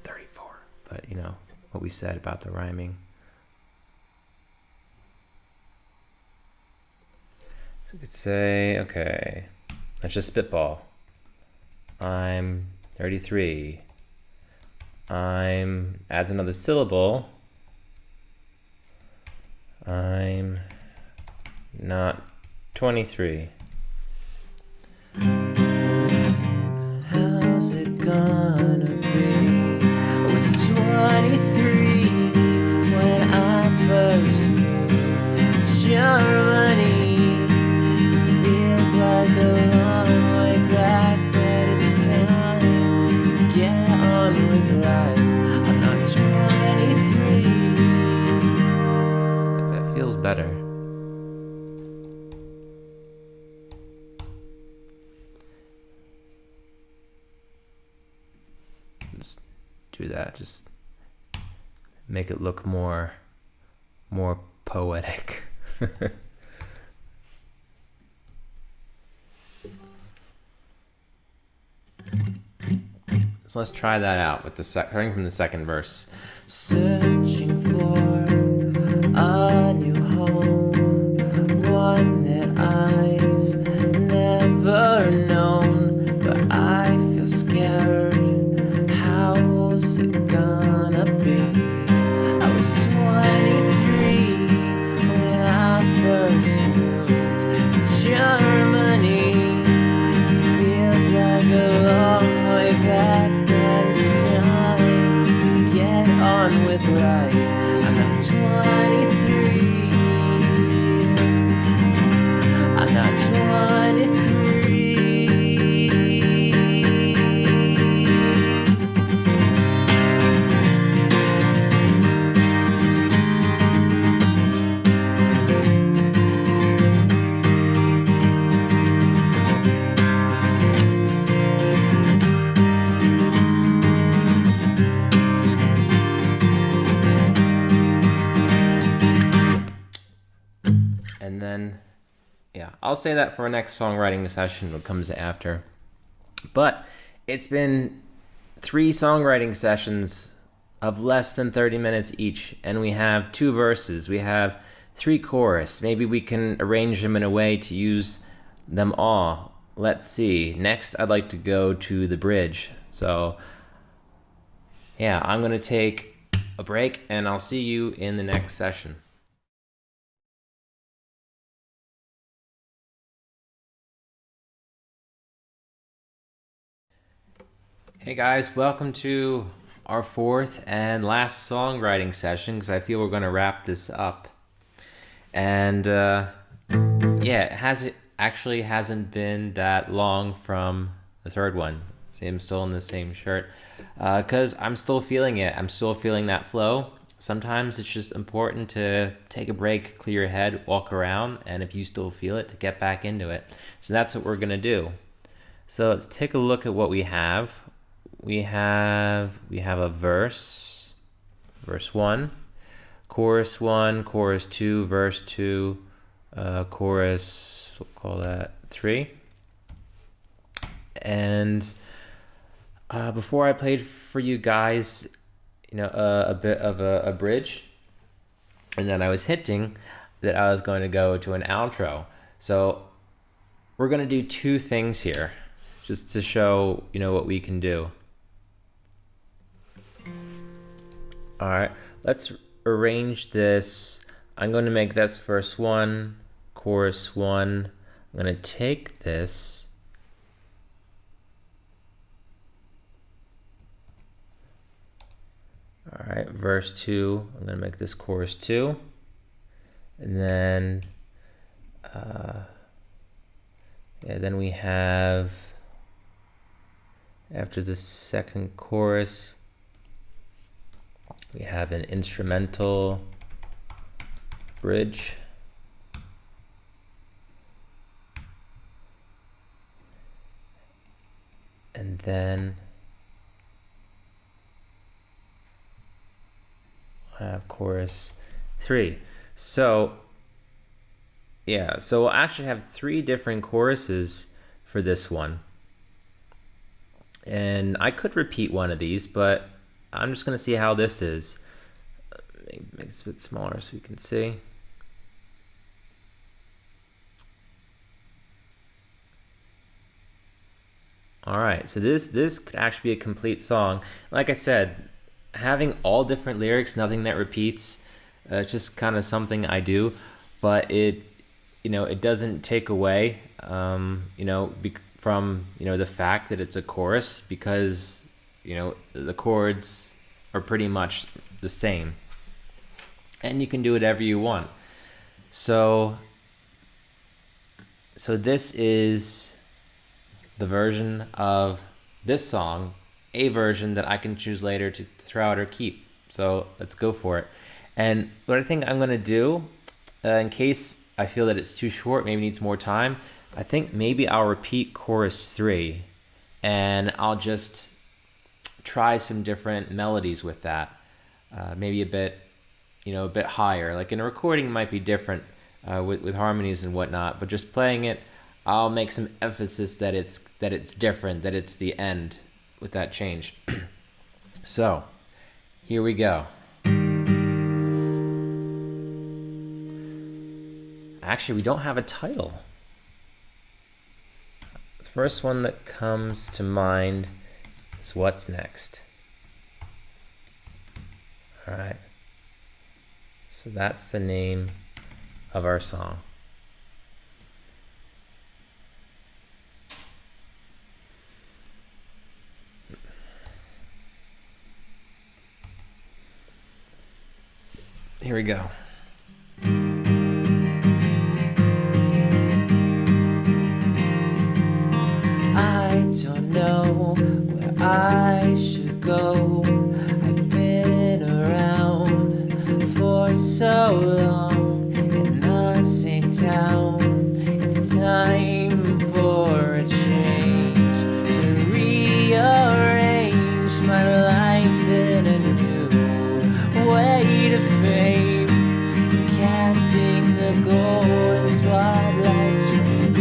34, but what we said about the rhyming. So we could say, okay, let's just spitball. I'm 33. Adds another syllable. I'm not 23. How's it gonna be? I was 23 when I first moved to Germany. Feels like a long way back, but it's time to get on with life. I'm not 23. That feels better. Just do that. Just make it look more poetic. So let's try that out with starting from the second verse. Searching for a new home, one that I've never known, but I feel scared. How's it gonna be? I was 23 when I first moved to Germany. Feels like a long way back, but it's time to get on with life. I'm not I'll say that for our next songwriting session, what comes after. But it's been 3 songwriting sessions of less than 30 minutes each, and we have 2 verses, we have 3 chorus. Maybe we can arrange them in a way to use them all. Let's see. Next, I'd like to go to the bridge. So, yeah, I'm going to take a break, and I'll see you in the next session. Hey guys, welcome to our 4th and last songwriting session, because I feel we're going to wrap this up. And yeah, it actually hasn't been that long from the 3rd one. See, I'm still in the same shirt because I'm still feeling it. I'm still feeling that flow. Sometimes it's just important to take a break, clear your head, walk around, and if you still feel it, to get back into it. So that's what we're going to do. So let's take a look at what we have. We have a verse 1, chorus 1, chorus 2, verse 2, chorus, we'll call that 3. And before I played for you guys, a bit of a bridge, and then I was hinting that I was going to go to an outro. So we're going to do 2 things here, just to show, what we can do. All right, let's arrange this. I'm going to make this verse 1, chorus 1. I'm going to take this. All right, verse 2. I'm going to make this chorus 2. And then, then we have, after the second chorus, we have an instrumental bridge. And then I have chorus 3. So we'll actually have 3 different choruses for this one. And I could repeat one of these, but I'm just going to see how this is. Make this a bit smaller so you can see. All right, so this could actually be a complete song. Like I said, having all different lyrics, nothing that repeats, it's just kind of something I do, but it doesn't take away, from the fact that it's a chorus, because the chords are pretty much the same, and you can do whatever you want. So this is the version of this song, a version that I can choose later to throw out or keep. So let's go for it. And what I think I'm going to do, in case I feel that it's too short, maybe needs more time, I think maybe I'll repeat chorus 3, and I'll just try some different melodies with that. Maybe a bit higher. Like in a recording, it might be different with harmonies and whatnot, but just playing it, I'll make some emphasis that it's different, that it's the end with that change. So, here we go. Actually, we don't have a title. The first one that comes to mind is What's Next. All right. So that's the name of our song. Here we go. I don't know where I should go. I've been around for so long in the same town. It's time for a change, to rearrange my life in a new way to fame, casting the golden spotlights from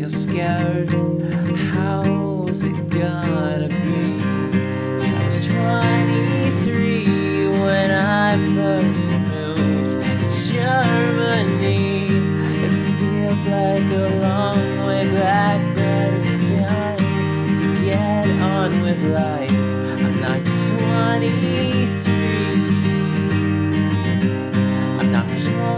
feel scared. How's it gonna be? So I was 23 when I first moved to Germany. It feels like a long way back, but it's time to get on with life. I'm not 23. I'm not 23.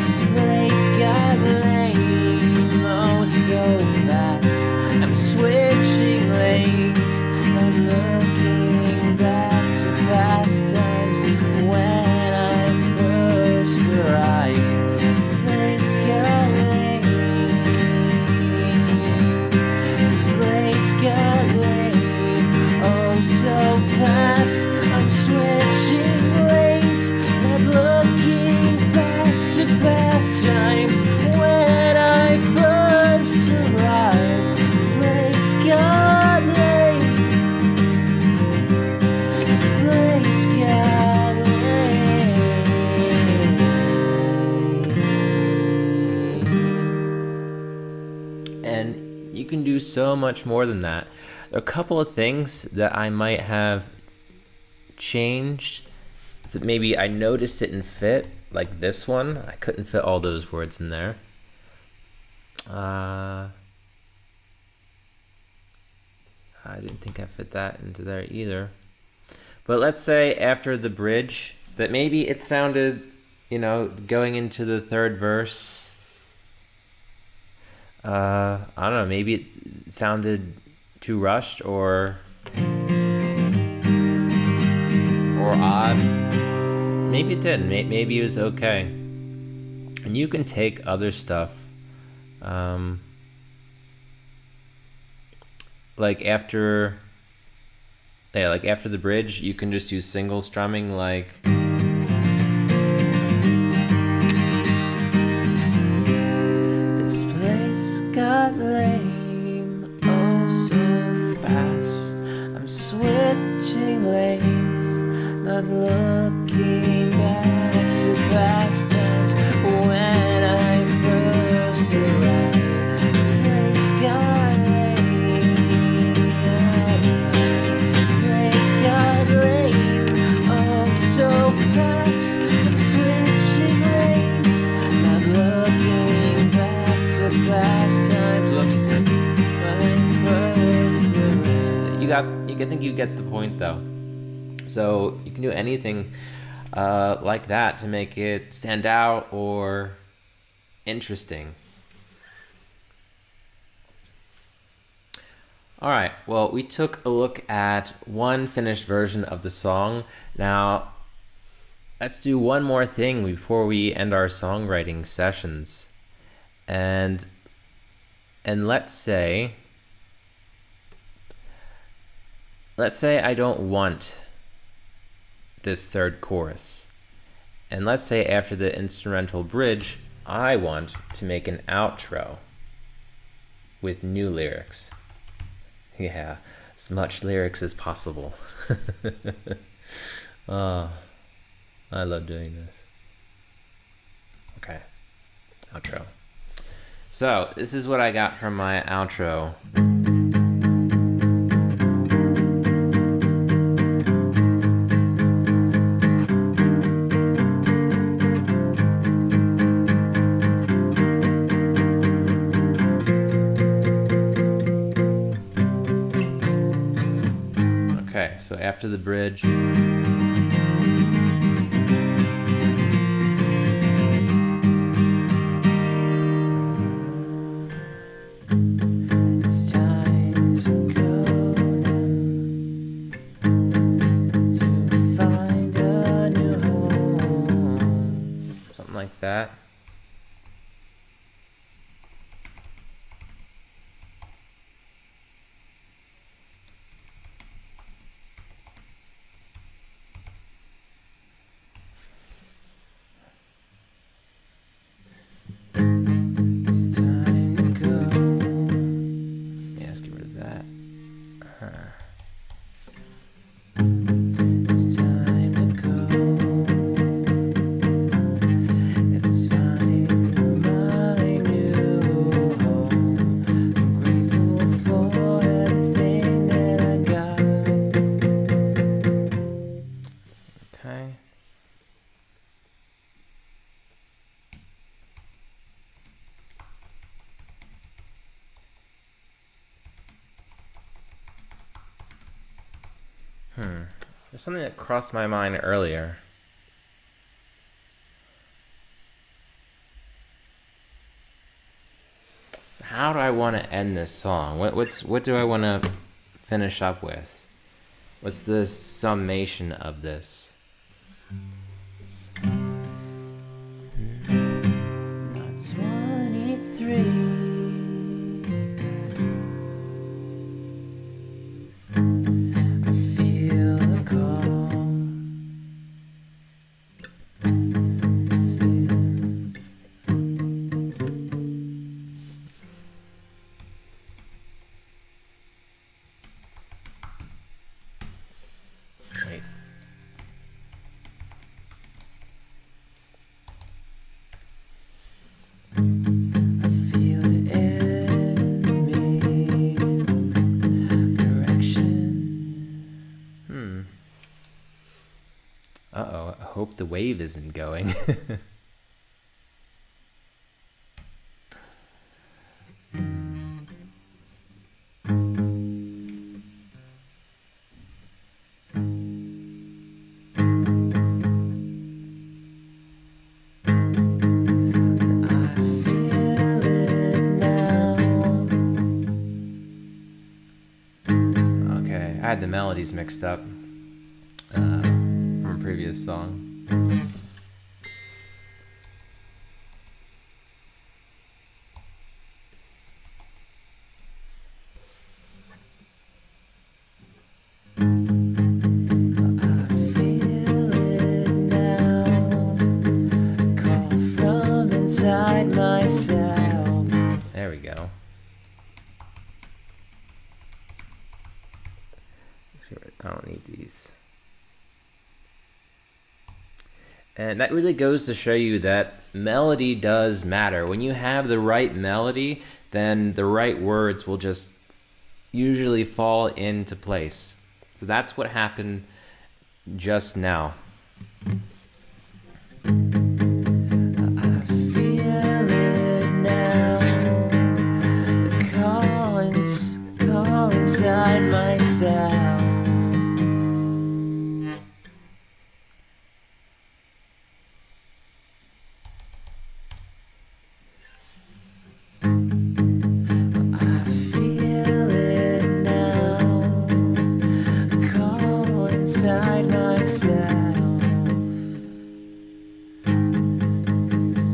This place got lame, oh so fast. I'm switching lanes, not looking back to past times when I first arrived. This place got lame. This place got lame, oh so fast. I'm switching lanes, not looking back to past times when I first arrived. This place got lame. This place got lame. And you can do so much more than that. There are a couple of things that I might have changed. So maybe I noticed it didn't fit, like this one. I couldn't fit all those words in there. I didn't think I fit that into there either. But let's say after the bridge, that maybe it sounded, going into the third verse. I don't know, maybe it sounded too rushed or odd. Maybe it didn't. Maybe it was okay. And you can take other stuff, like after the bridge, you can just use single strumming, like. This place got lame, oh so fast. I'm switching lanes, not looking back to past times when I first arrived. This place got lame. This place got lame, oh so fast. I'm switching lanes, not looking back to past times. Whoops. When I first arrived. I think you get the point, though. So you can do anything like that to make it stand out or interesting. All right, well, we took a look at one finished version of the song. Now, let's do one more thing before we end our songwriting sessions. And let's say I don't want this third chorus. And let's say after the instrumental bridge, I want to make an outro with new lyrics. Yeah, as much lyrics as possible. Oh, I love doing this. Okay, outro. So this is what I got from my outro. Okay, so after the bridge, It's time to go now, to find a new home. something like that. There's something that crossed my mind earlier. So how do I want to end this song? What do I want to finish up with? What's the summation of this? Not 23. Uh-oh, I hope the wave isn't going. Okay, I had the melodies mixed up from a previous song. Inside myself. There we go. I don't need these. And that really goes to show you that melody does matter. When you have the right melody, then the right words will just usually fall into place. So that's what happened just now. Call inside myself. I feel it now. Call inside myself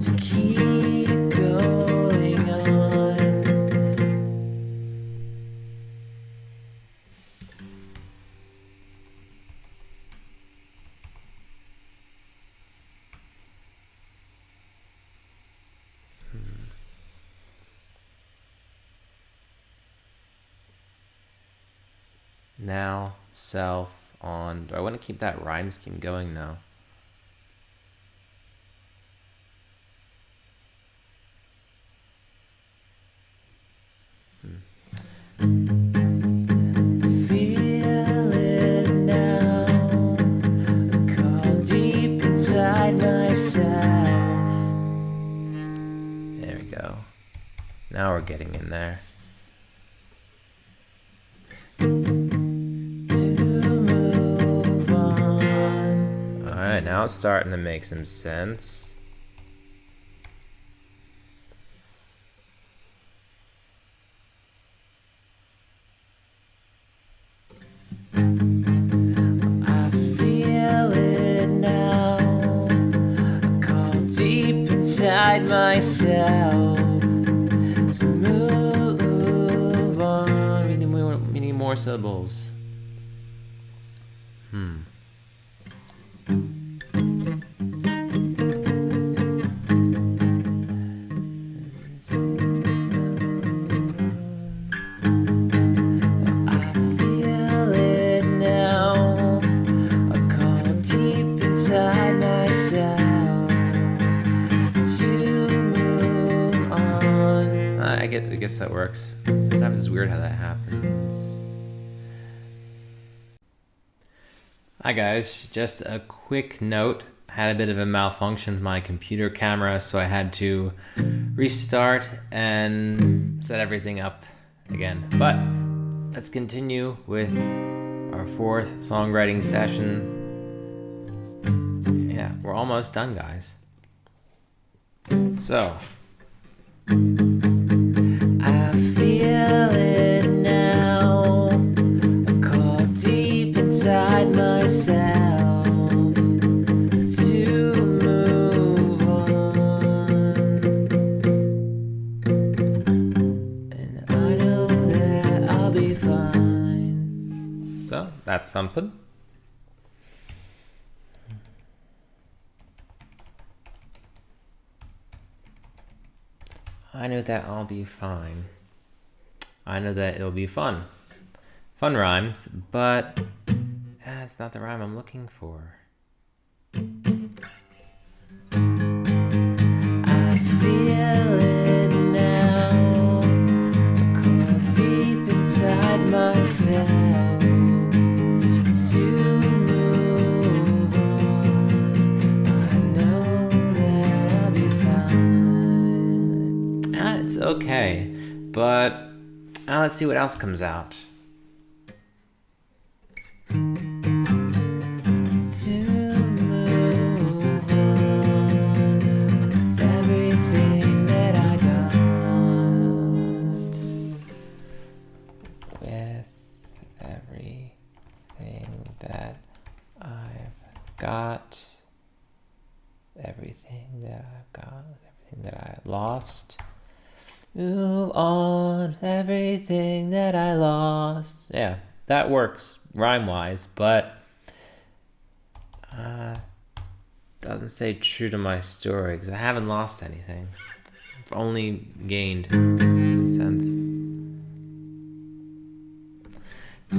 to keep going on. Now, self, on. Do I want to keep that rhyme scheme going now? Feel it now. Call deep inside myself. There we go. Now we're getting in there. Alright, now it's starting to make some sense. I feel it now. I call deep inside myself to move on. We need more syllables. I guess that works. Sometimes it's weird how that happens. Hi guys, just a quick note. I had a bit of a malfunction with my computer camera, so I had to restart and set everything up again. But let's continue with our fourth songwriting session. Yeah, we're almost done, guys. So, I feel it now, a call deep inside myself to move on. And I know that I'll be fine. so that's something. I know that I'll be fine. I know that it'll be fun. Fun rhymes, but that's not the rhyme I'm looking for. I feel it now, a call deep inside myself to move on. I know that I'll be fine. It's okay, but let's see what else comes out. To move on with everything that I got. With everything that I've got, everything that I've got, everything that I lost. Move on, everything that I lost. Yeah, that works rhyme-wise, but doesn't stay true to my story because I haven't lost anything. I've only gained, in a sense.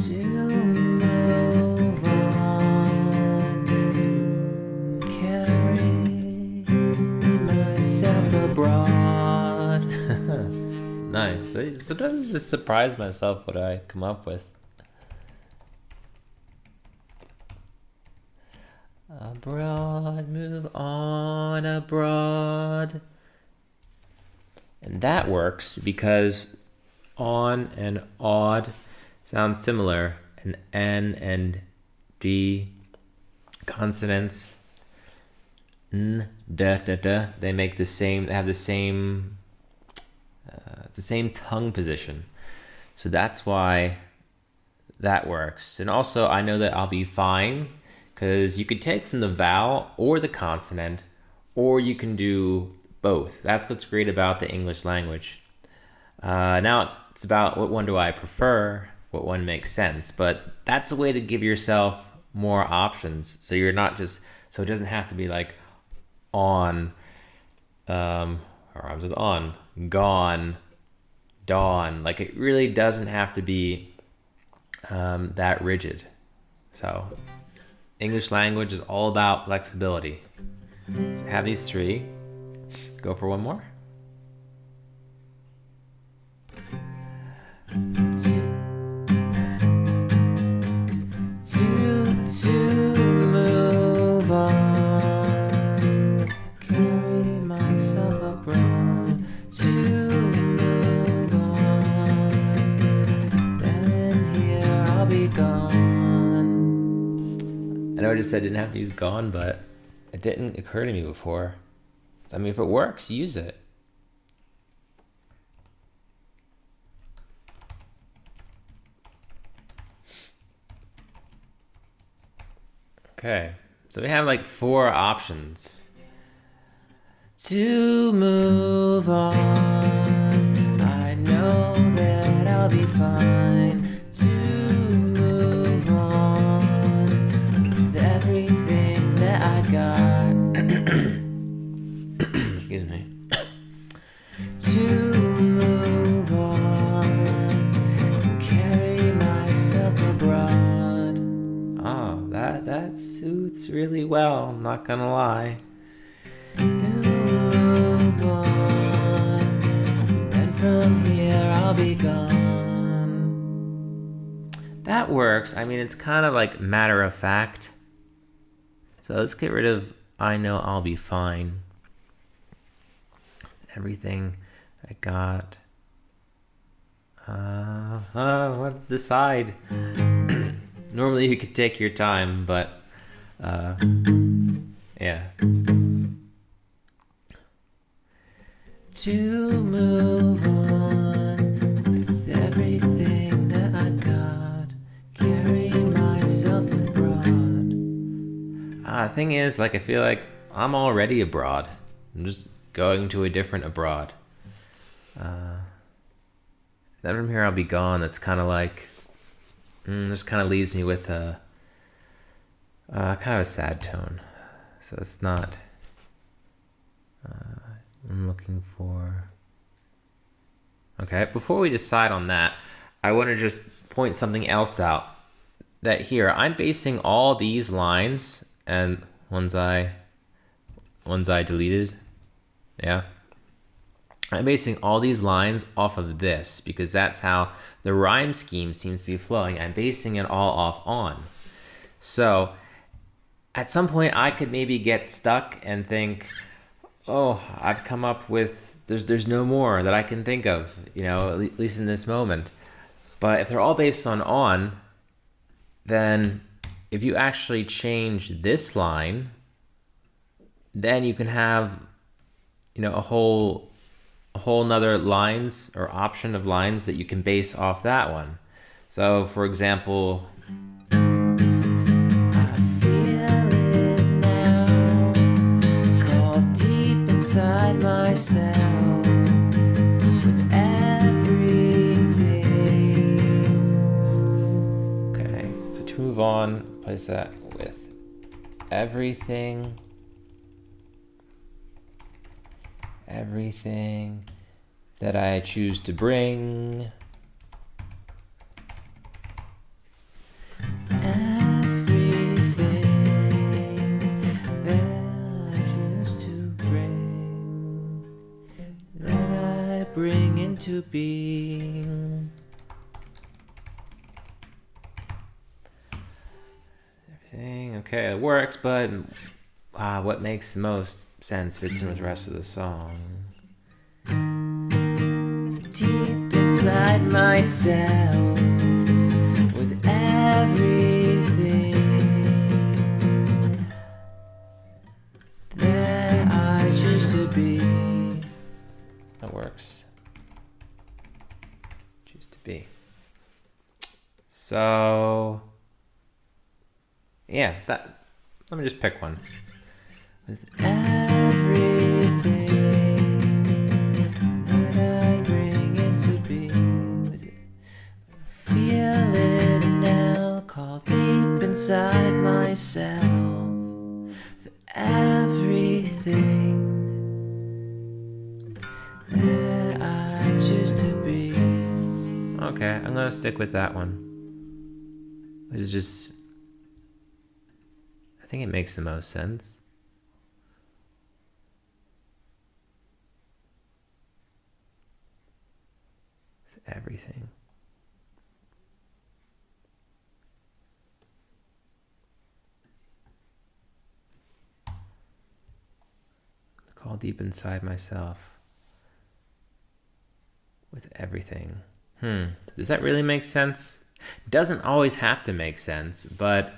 To move on, carry myself abroad. Nice. Sometimes I just surprise myself what I come up with. Abroad, move on abroad. And that works because on and odd sound similar, and N and D consonants, N, D, D, D, they make the same, they have the same tongue position. So that's why that works. And also, I know that I'll be fine because you could take from the vowel or the consonant, or you can do both. That's what's great about the English language. Now it's about what one do I prefer, what one makes sense, but that's a way to give yourself more options. So you're not just, so it doesn't have to be like on, rhymes with on, gone, dawn. Like it really doesn't have to be that rigid. So English language is all about flexibility. So have these three. Go for one more. To move on, carry myself abroad. To move on, then here I'll be gone. I know I just said I didn't have to use gone, but it didn't occur to me before. I mean, if it works, use it. Okay, so we have like 4 options. To move on, I know that I'll be fine. To move on with everything that I got. Excuse me. To move on and carry myself abroad. Oh, that suits really well, I'm not gonna lie. Move on, and from here I'll be gone. That works. I mean, it's kind of like matter of fact. So let's get rid of I know I'll be fine. Everything I got. What to decide? Normally you could take your time, but yeah. To move on with everything that I got, carrying myself abroad. Thing is, like, I feel like I'm already abroad. I'm just going to a different abroad. Then from here I'll be gone. That's kind of like, just kind of leaves me with a kind of a sad tone. So it's not. I'm looking for. Okay, before we decide on that, I want to just point something else out. That here, I'm basing all these lines and ones I deleted. Yeah. I'm basing all these lines off of this because that's how the rhyme scheme seems to be flowing. I'm basing it all off on. So at some point I could maybe get stuck and think, oh, I've come up with, there's no more that I can think of, at least in this moment. But if they're all based on, then if you actually change this line, then you can have, a whole nother lines or option of lines that you can base off that one. So for example, I feel it now, called deep inside myself, with everything. Okay, so to move on, place that with everything that I choose to bring. Everything that I choose to bring, that I bring into being. Everything, okay, it works, but what makes the most sense fits in with the rest of the song. Deep inside myself, with everything that I choose to be. That works. Choose to be. So, yeah, let me just pick one. With everything that I bring into being, feel it now, called deep inside myself. With everything that I choose to be. Okay, I'm gonna stick with that one. It's just, I think it makes the most sense. Everything. Call deep inside myself with everything. Does that really make sense? Doesn't always have to make sense, but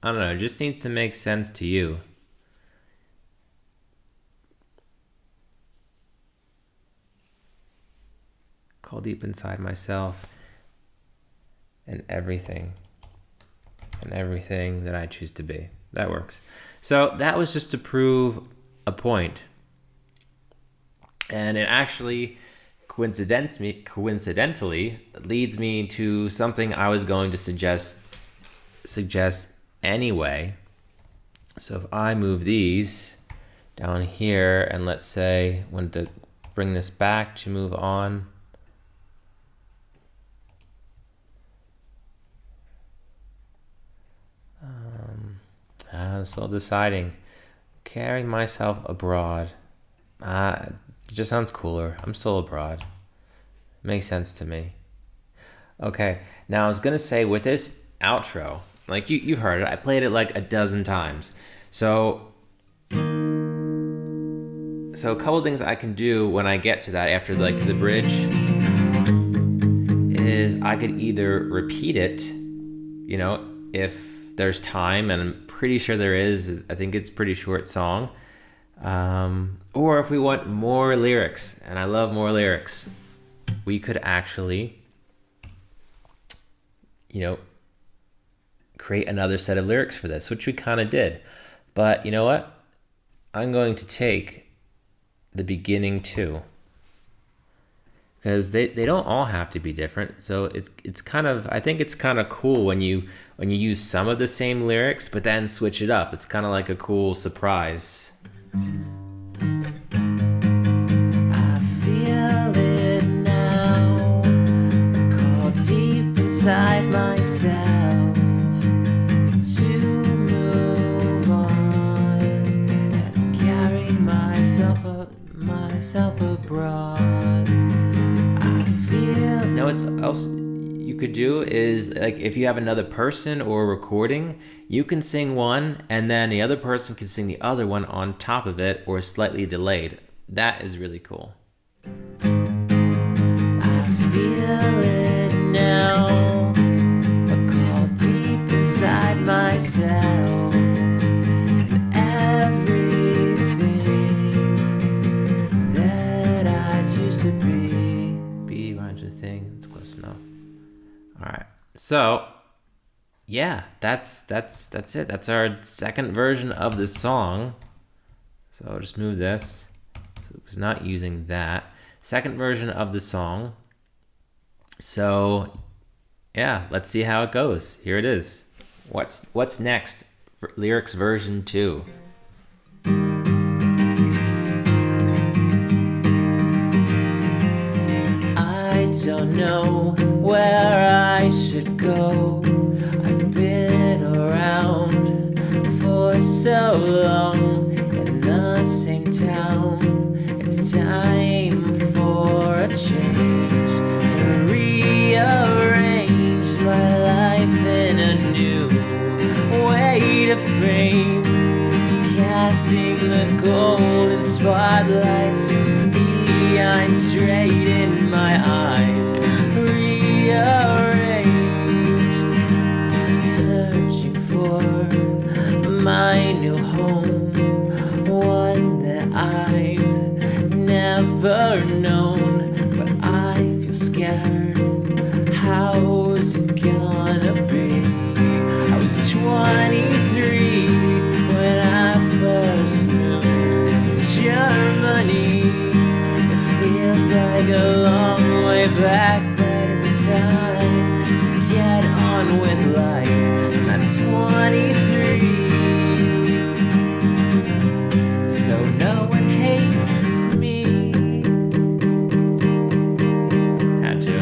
I don't know, it just needs to make sense to you. Call deep inside myself and everything that I choose to be. That works. So that was just to prove a point. And it actually coincidentally leads me to something I was going to suggest anyway. So if I move these down here and let's say I want to bring this back to move on. I'm still deciding. Carrying myself abroad. It just sounds cooler. I'm still abroad. Makes sense to me. Okay, now I was gonna say with this outro, like you've heard it, I played it like a dozen times. So a couple things I can do when I get to that after like the bridge is I could either repeat it if there's time, and I'm pretty sure there is. I think it's a pretty short song. Or if we want more lyrics, and I love more lyrics, we could actually, create another set of lyrics for this, which we kind of did. But you know what? I'm going to take the beginning too, because they don't all have to be different. So it's kind of, I think it's kind of cool when you use some of the same lyrics, but then switch it up. It's kind of like a cool surprise. I feel it now, call deep inside myself to move on and carry myself abroad. I feel. Now, what else you could do is, like, if you have another person or a recording, you can sing one and then the other person can sing the other one on top of it, or slightly delayed. That is really cool. I feel it now, a call deep inside myself, and everything that I choose to be rhymes with thing. It's close enough. All right, so yeah, that's it. That's our second version of the song. So I'll just move this. So it was not using that. Second version of the song. So yeah, let's see how it goes. Here it is. What's next? Lyrics version 2. I don't know where I should go. I've been around for so long in the same town. It's time for a change, to rearrange my life in a new way to frame, casting the golden spotlights behind straight in my eyes. Rearrange, I'm searching for my new home, one that I've never known, but I feel scared. How's it gonna be? I was 23 when I first moved to Germany. It feels like a long way back, but it's time to get on with life. I'm at 23, so no one hates me. Had to.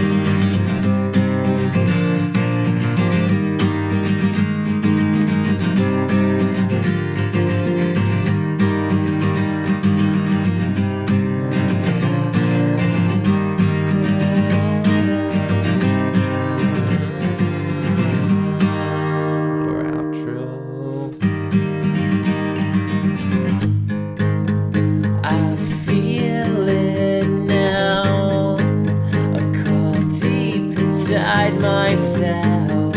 Myself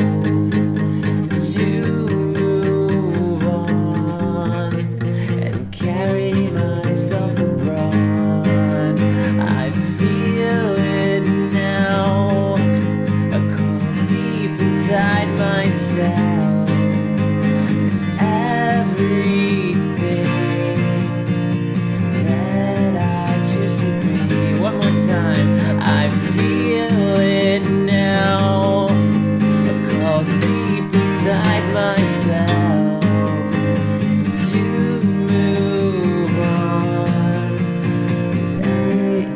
to move on and carry myself abroad. I feel it now, a call deep inside myself. Everything that I choose to be. One more time. I feel it now, deep inside myself to move on,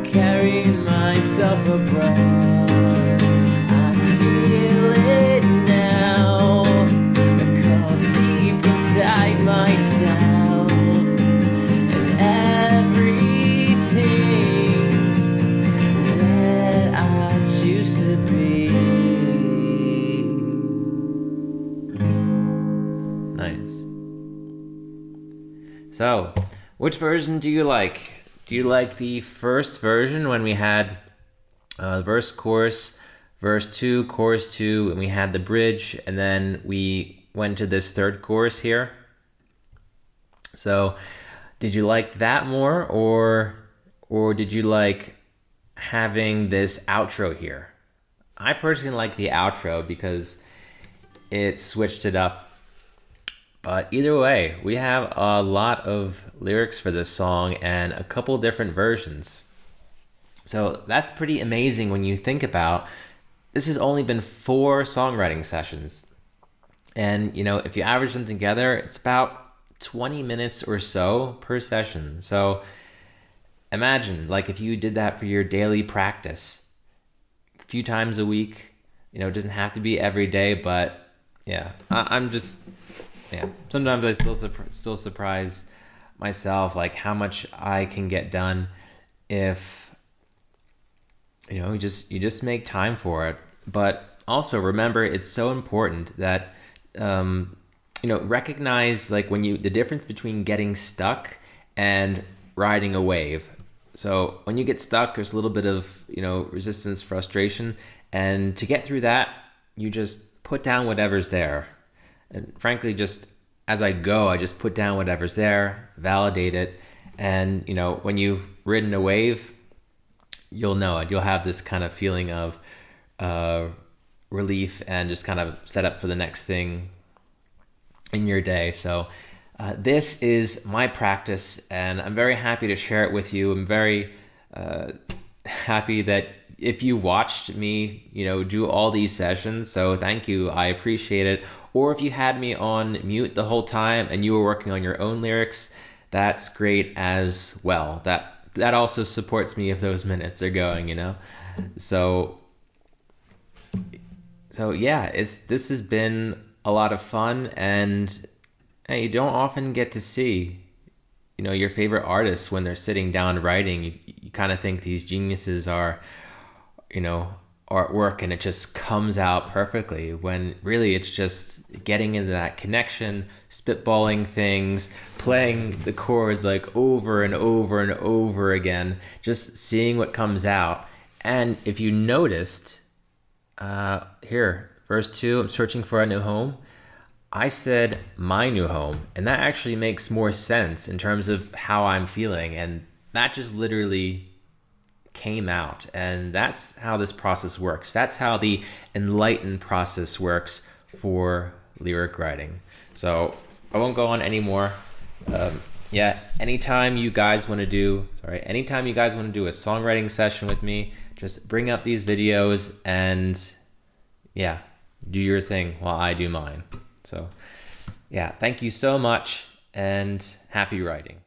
carry myself abroad. I feel it now, a call deep inside myself, and everything that I choose to be. So, which version do you like? Do you like the first version when we had verse, chorus, verse 2, chorus 2, and we had the bridge, and then we went to this third chorus here. So did you like that more, or did you like having this outro here? I personally like the outro because it switched it up. But either way, we have a lot of lyrics for this song and a couple different versions. So that's pretty amazing when you think about this has only been 4 songwriting sessions. And, if you average them together, it's about 20 minutes or so per session. So imagine, like, if you did that for your daily practice a few times a week. It doesn't have to be every day, but yeah, sometimes I still surprise myself, like how much I can get done if you just make time for it. But also remember, it's so important that recognize like the difference between getting stuck and riding a wave. So when you get stuck, there's a little bit of resistance, frustration, and to get through that, you just put down whatever's there. And frankly, just as I go, I just put down whatever's there, validate it, and when you've ridden a wave, you'll know it. You'll have this kind of feeling of relief and just kind of set up for the next thing in your day. So this is my practice, and I'm very happy to share it with you. I'm very happy that if you watched me, do all these sessions. So thank you. I appreciate it. Or if you had me on mute the whole time and you were working on your own lyrics, that's great as well. That also supports me if those minutes are going, So yeah, this has been a lot of fun, and you don't often get to see, your favorite artists when they're sitting down writing. You kind of think these geniuses are, at work and it just comes out perfectly, when really it's just getting into that connection, spitballing things, playing the chords like over and over and over again, just seeing what comes out. And if you noticed, here, verse 2, I'm searching for a new home. I said my new home, and that actually makes more sense in terms of how I'm feeling, and that just literally came out. And that's how this process works. That's how the enlightened process works for lyric writing. So I won't go on anymore. Anytime you guys want to do a songwriting session with me, just bring up these videos and do your thing while I do mine. So thank you so much, and happy writing.